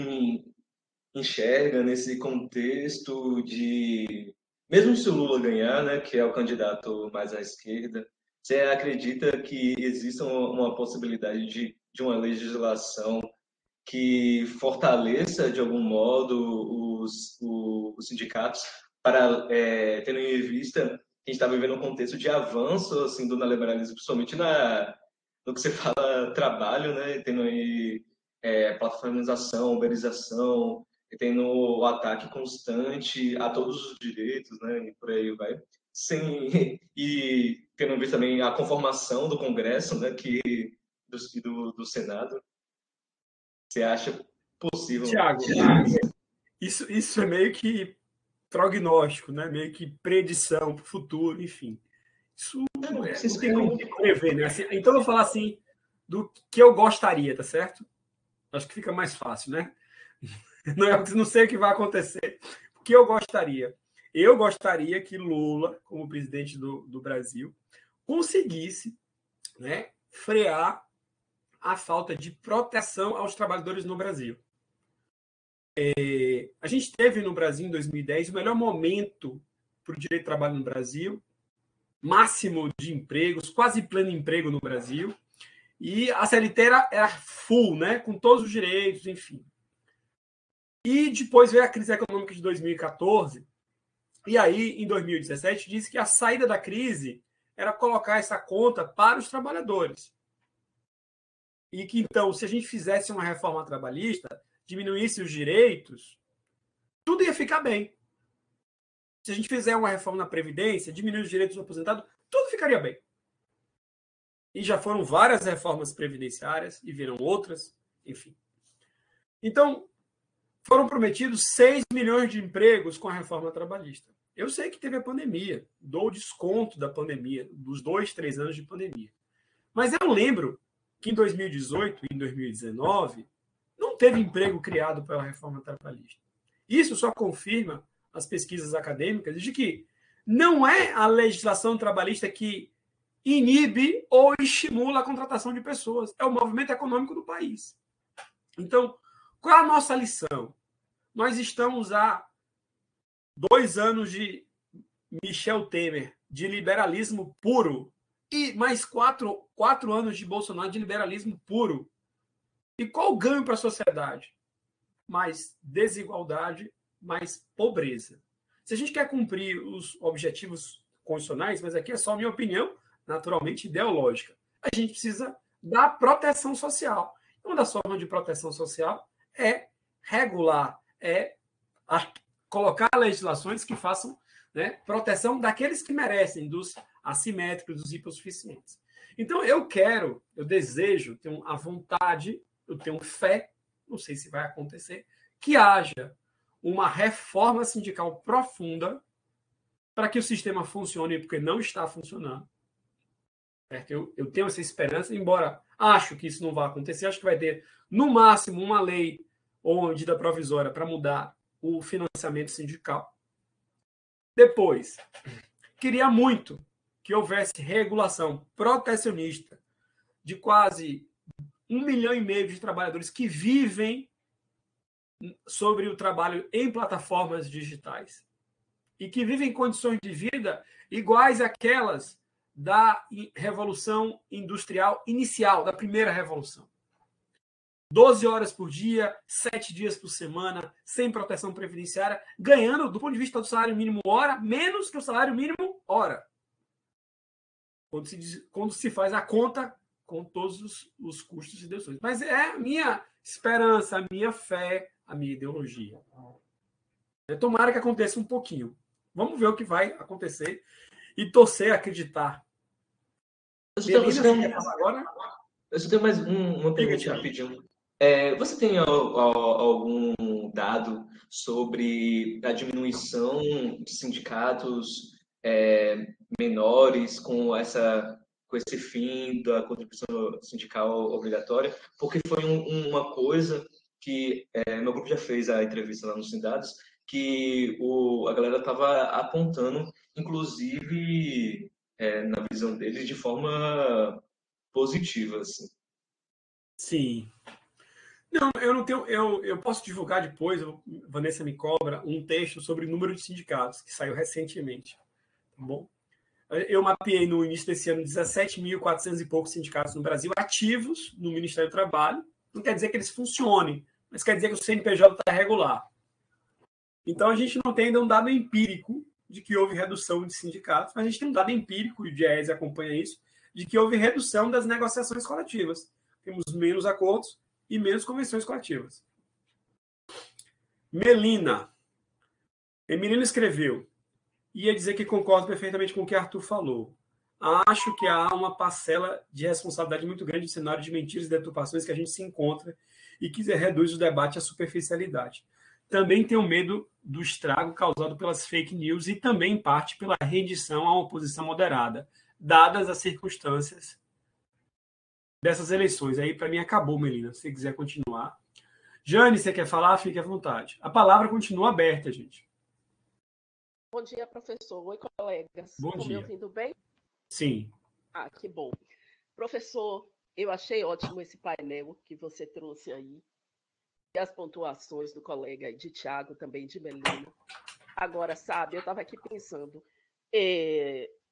enxerga nesse contexto de, mesmo se o Lula ganhar, né, que é o candidato mais à esquerda, você acredita que exista uma possibilidade de uma legislação que fortaleça, de algum modo, os sindicatos, para, tendo em vista que a gente está vivendo um contexto de avanço assim, do neoliberalismo, principalmente no que você fala trabalho, né? Tendo aí plataformização, uberização, tendo o ataque constante a todos os direitos, né, e por aí vai, e querendo ver também a conformação do Congresso, né, do Senado. Você acha possível? Tiago, isso é meio que prognóstico, né? Meio que predição para o futuro, enfim. Isso não tem como prever, né? Assim, então, eu vou falar assim do que eu gostaria, tá certo? Acho que fica mais fácil, né? Não sei o que vai acontecer. O que eu gostaria? Eu gostaria que Lula, como presidente do Brasil, conseguisse, né, frear a falta de proteção aos trabalhadores no Brasil. A gente teve no Brasil, em 2010, o melhor momento para o direito de trabalho no Brasil, máximo de empregos, quase pleno emprego no Brasil, e a CLT era full, né, com todos os direitos, enfim. E depois veio a crise econômica de 2014, e aí, em 2017, disse que a saída da crise era colocar essa conta para os trabalhadores. E que, então, se a gente fizesse uma reforma trabalhista, diminuísse os direitos, tudo ia ficar bem. Se a gente fizer uma reforma na Previdência, diminuir os direitos do aposentado, tudo ficaria bem. E já foram várias reformas previdenciárias e viram outras, enfim. Então, foram prometidos 6 milhões de empregos com a reforma trabalhista. Eu sei que teve a pandemia, dou o desconto da pandemia, dos 2, 3 anos de pandemia. Mas eu lembro que em 2018 e em 2019 não teve emprego criado pela reforma trabalhista. Isso só confirma as pesquisas acadêmicas de que não é a legislação trabalhista que inibe ou estimula a contratação de pessoas, é o movimento econômico do país. Então, qual é a nossa lição? Nós estamos há 2 anos de Michel Temer, de liberalismo puro, e mais 4 anos de Bolsonaro de liberalismo puro. E qual o ganho para a sociedade? Mais desigualdade, mais pobreza. Se a gente quer cumprir os objetivos constitucionais, mas aqui é só a minha opinião, naturalmente ideológica, a gente precisa da proteção social. Uma das formas de proteção social é regular, colocar legislações que façam, né, proteção daqueles que merecem, dos assimétricos, dos hipossuficientes. Então, eu desejo, tenho a vontade, eu tenho fé, não sei se vai acontecer, que haja uma reforma sindical profunda para que o sistema funcione, porque não está funcionando. Eu tenho essa esperança, embora acho que isso não vai acontecer, acho que vai ter, no máximo, uma lei ou uma medida provisória para mudar o financiamento sindical. Depois, queria muito que houvesse regulação protecionista de quase 1,5 milhão de trabalhadores que vivem sobre o trabalho em plataformas digitais e que vivem em condições de vida iguais àquelas da Revolução Industrial inicial, da primeira revolução. 12 horas por dia, 7 dias por semana, sem proteção previdenciária, ganhando, do ponto de vista do salário mínimo hora, menos que o salário mínimo hora. Quando se faz a conta com todos os custos e deduções. Mas é a minha esperança, a minha fé, a minha ideologia. Tomara que aconteça um pouquinho. Vamos ver o que vai acontecer e torcer, acreditar. Eu só tenho mais uma pergunta rapidinho. Você tem algum dado sobre a diminuição de sindicatos menores com esse fim da contribuição sindical obrigatória? Porque foi uma coisa que meu grupo já fez a entrevista lá nos Sindados, que a galera estava apontando, inclusive, na visão deles, de forma positiva, assim. Sim. Não, eu não tenho. Eu posso divulgar depois, Vanessa me cobra, um texto sobre o número de sindicatos, que saiu recentemente. Tá bom? Eu mapeei no início desse ano 17.400 e poucos sindicatos no Brasil ativos no Ministério do Trabalho. Não quer dizer que eles funcionem, mas quer dizer que o CNPJ está regular. Então, a gente não tem ainda um dado empírico de que houve redução de sindicatos, mas a gente tem um dado empírico, e o DIEESE acompanha isso, de que houve redução das negociações coletivas. Temos menos acordos e menos convenções coletivas. Melina. Melina escreveu. Ia dizer que concordo perfeitamente com o que Arthur falou. Acho que há uma parcela de responsabilidade muito grande no cenário de mentiras e deturpações que a gente se encontra e que reduz o debate à superficialidade. Também tenho medo do estrago causado pelas fake news e também, em parte, pela rendição a uma oposição moderada, dadas as circunstâncias dessas eleições. Aí, para mim, acabou, Melina. Se você quiser continuar. Jane, você quer falar? Fique à vontade. A palavra continua aberta, gente. Bom dia, professor. Oi, colegas. Bom Estão dia. me ouvindo bem? Sim. Ah, que bom. Professor, eu achei ótimo esse painel que você trouxe aí. E as pontuações do colega de Tiago, também de Melina. Agora, sabe, eu estava aqui pensando,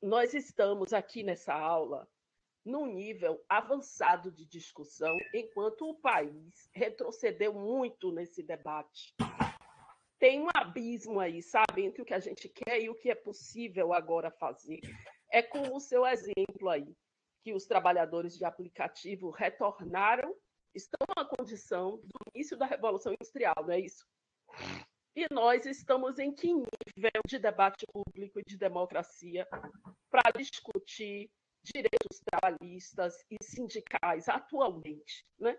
nós estamos aqui nessa aula num nível avançado de discussão, enquanto o país retrocedeu muito nesse debate. Tem um abismo aí, sabe, entre o que a gente quer e o que é possível agora fazer. É como o seu exemplo aí, que os trabalhadores de aplicativo retornaram, estão na condição do início da Revolução Industrial, não é isso? E nós estamos em que nível de debate público e de democracia para discutir direitos trabalhistas e sindicais atualmente, né?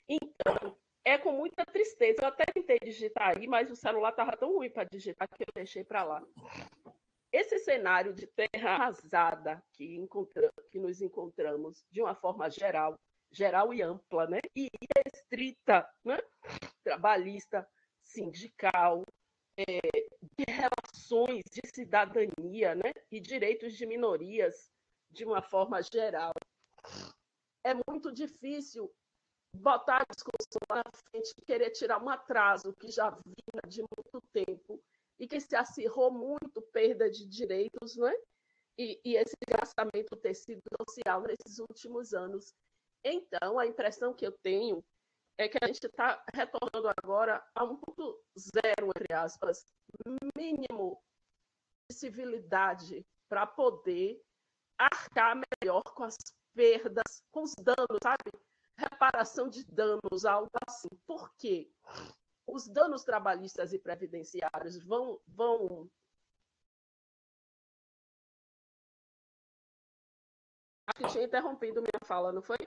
Então, é com muita tristeza. Eu até tentei digitar aí, mas o celular estava tão ruim para digitar que eu deixei para lá. Esse cenário de terra arrasada que nos encontramos de uma forma geral e ampla, né? E restrita, né? Trabalhista, sindical, de relações de cidadania, né? E direitos de minorias de uma forma geral. É muito difícil botar a discussão lá na frente e querer tirar um atraso que já vinha de muito tempo e que se acirrou muito perda de direitos, né? E esse desgastamento do tecido social nesses últimos anos. Então, a impressão que eu tenho é que a gente está retornando agora a um ponto zero, entre aspas, mínimo de civilidade para poder arcar melhor com as perdas, com os danos, sabe? Reparação de danos, algo assim. Por quê? Os danos trabalhistas e previdenciários vão... Acho que tinha interrompido minha fala, não foi?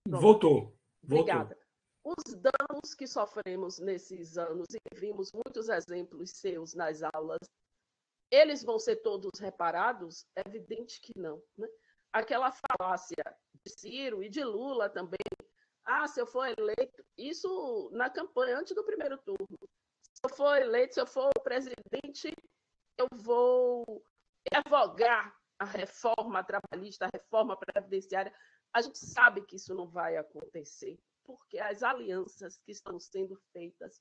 Pronto. Voltou. Obrigada. Os danos que sofremos nesses anos, e vimos muitos exemplos seus nas aulas, eles vão ser todos reparados? É evidente que não, né? Aquela falácia de Ciro e de Lula também. Ah, se eu for eleito, isso na campanha, antes do primeiro turno. Se eu for eleito, se eu for presidente, eu vou revogar a reforma trabalhista, a reforma previdenciária. A gente sabe que isso não vai acontecer, porque as alianças que estão sendo feitas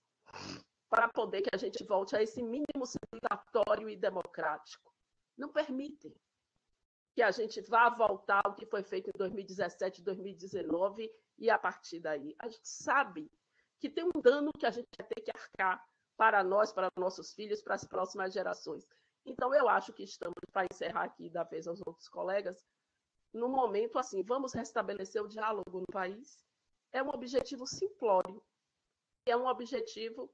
para poder que a gente volte a esse mínimo civilizatório e democrático não permitem que a gente vá voltar ao que foi feito em 2017, 2019 e a partir daí. A gente sabe que tem um dano que a gente vai ter que arcar para nós, para nossos filhos, para as próximas gerações. Então, eu acho que estamos, para encerrar aqui e dar vez aos outros colegas, no momento assim, vamos restabelecer o diálogo no país. É um objetivo simplório. É um objetivo...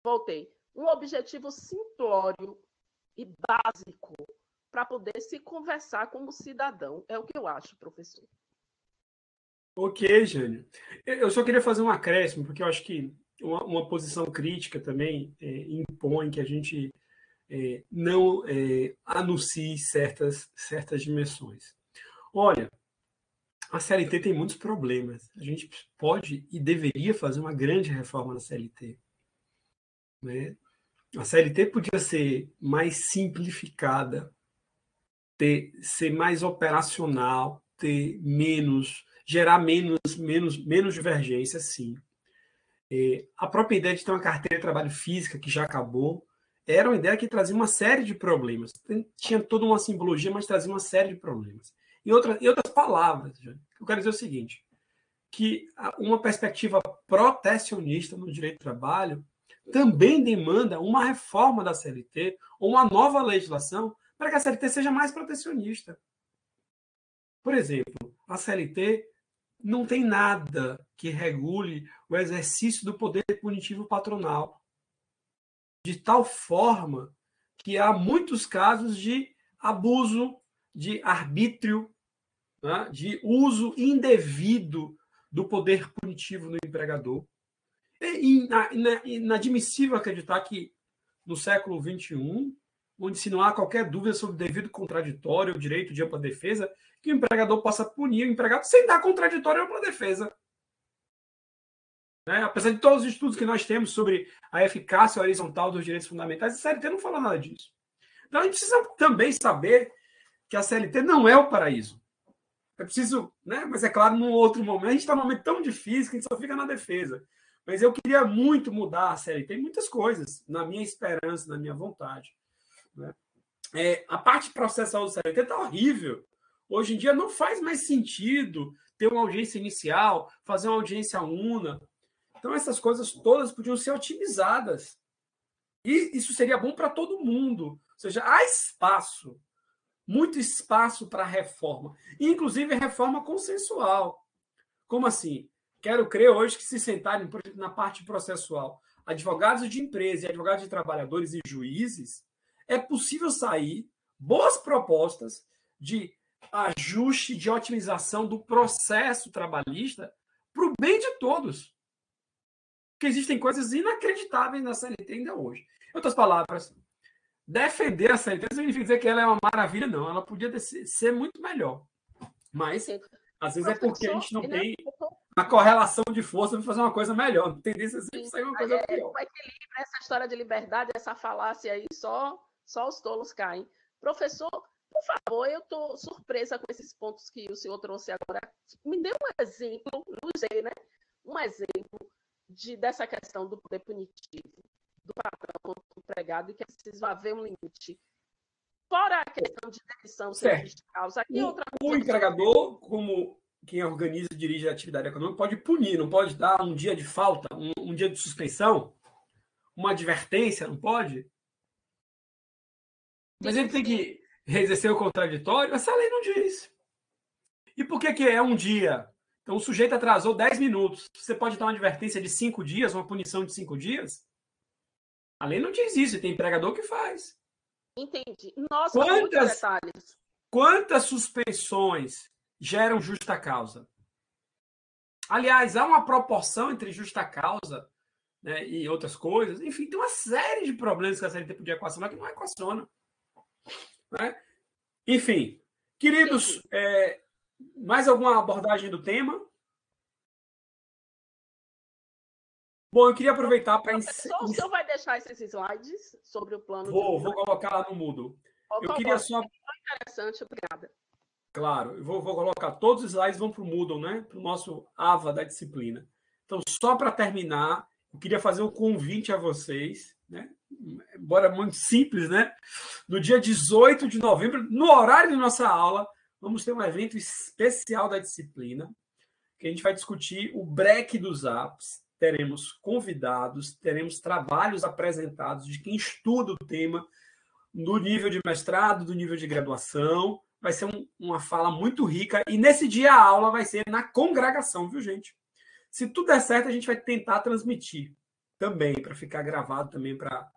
Voltei. Um objetivo simplório e básico para poder se conversar como cidadão. É o que eu acho, professor. Ok, Jânio. Eu só queria fazer um acréscimo, porque eu acho que uma posição crítica também impõe que a gente não anuncie certas dimensões. Olha, a CLT tem muitos problemas. A gente pode e deveria fazer uma grande reforma na CLT. Né? A CLT podia ser mais simplificada, ser mais operacional, gerar menos divergência, sim. A própria ideia de ter uma carteira de trabalho física, que já acabou, era uma ideia que trazia uma série de problemas. Tinha toda uma simbologia, mas trazia uma série de problemas. E outras palavras, eu quero dizer o seguinte, que uma perspectiva protecionista no direito do trabalho também demanda uma reforma da CLT ou uma nova legislação para que a CLT seja mais protecionista. Por exemplo, a CLT não tem nada que regule o exercício do poder punitivo patronal, de tal forma que há muitos casos de abuso, de arbítrio, né, de uso indevido do poder punitivo no empregador. É inadmissível acreditar que no século XXI, onde se não há qualquer dúvida sobre o devido contraditório, o direito de ampla defesa, que o empregador possa punir o empregado sem dar contraditório à ampla defesa. Né? Apesar de todos os estudos que nós temos sobre a eficácia horizontal dos direitos fundamentais, a CLT não fala nada disso. Então a gente precisa também saber que a CLT não é o paraíso. É preciso, né? Mas é claro, num outro momento, a gente está num momento tão difícil que a gente só fica na defesa. Mas eu queria muito mudar a CLT. Tem muitas coisas, na minha esperança, na minha vontade. Né? A parte processual do CLT está horrível. Hoje em dia não faz mais sentido ter uma audiência inicial, fazer uma audiência una. Então, essas coisas todas podiam ser otimizadas. E isso seria bom para todo mundo. Ou seja, há espaço, muito espaço para reforma, inclusive reforma consensual. Como assim? Quero crer hoje que se sentarem, por exemplo, na parte processual, advogados de empresa e advogados de trabalhadores e juízes, é possível sair boas propostas de ajuste, de otimização do processo trabalhista para o bem de todos. Porque existem coisas inacreditáveis na CLT ainda hoje. Em outras palavras, defender a CLT não significa dizer que ela é uma maravilha, não. Ela podia ser muito melhor. Mas, às vezes, é porque a gente não tem a correlação de força para fazer uma coisa melhor. A tendência é sempre sair uma coisa pior. O equilíbrio, essa história de liberdade, essa falácia aí, só os tolos caem. Professor, por favor, eu estou surpresa com esses pontos que o senhor trouxe agora. Me dê um exemplo, não sei, né? Um exemplo dessa questão do poder punitivo, do patrão contra o empregado, e que é preciso haver um limite. Fora a questão de demissão sem justa causa. Aqui outra coisa. O empregador, como quem organiza e dirige a atividade econômica, pode punir, não pode dar um dia de falta, um dia de suspensão, uma advertência, não pode? Mas ele tem que exercer o contraditório? Essa lei não diz. E por que é um dia? Então, o sujeito atrasou 10 minutos. Você pode dar uma advertência de 5 dias, uma punição de 5 dias? A lei não diz isso, tem empregador que faz. Entendi. Nossa, muitos detalhes. Quantas suspensões geram justa causa? Aliás, há uma proporção entre justa causa, né, e outras coisas. Enfim, tem uma série de problemas que a CLT podia equacionar que não equaciona. Né? Enfim, queridos, mais alguma abordagem do tema? Bom, eu queria aproveitar para... O senhor vai deixar esses slides sobre o plano? Vou colocar lá no Moodle. Eu queria só... Interessante, obrigada. Claro, eu vou colocar todos os slides, vão para o Moodle, né? Para o nosso AVA da disciplina. Então, só para terminar, eu queria fazer um convite a vocês, né? Embora muito simples, né? No dia 18 de novembro, no horário da nossa aula, vamos ter um evento especial da disciplina, que a gente vai discutir o break dos apps. Teremos convidados, teremos trabalhos apresentados de quem estuda o tema do nível de mestrado, do nível de graduação. Vai ser uma fala muito rica. E nesse dia a aula vai ser na congregação, viu, gente? Se tudo der certo, a gente vai tentar transmitir também, para ficar gravado também para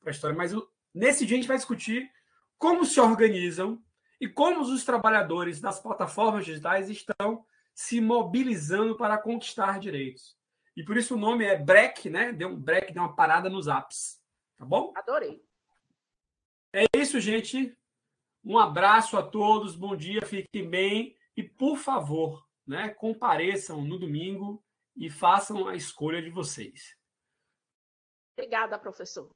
a história. Mas nesse dia a gente vai discutir como se organizam e como os trabalhadores das plataformas digitais estão se mobilizando para conquistar direitos. E por isso o nome é break, né? Deu um break, deu uma parada nos apps. Tá bom? Adorei. É isso, gente. Um abraço a todos, bom dia, fiquem bem. E, por favor, né, compareçam no domingo e façam a escolha de vocês. Obrigada, professor.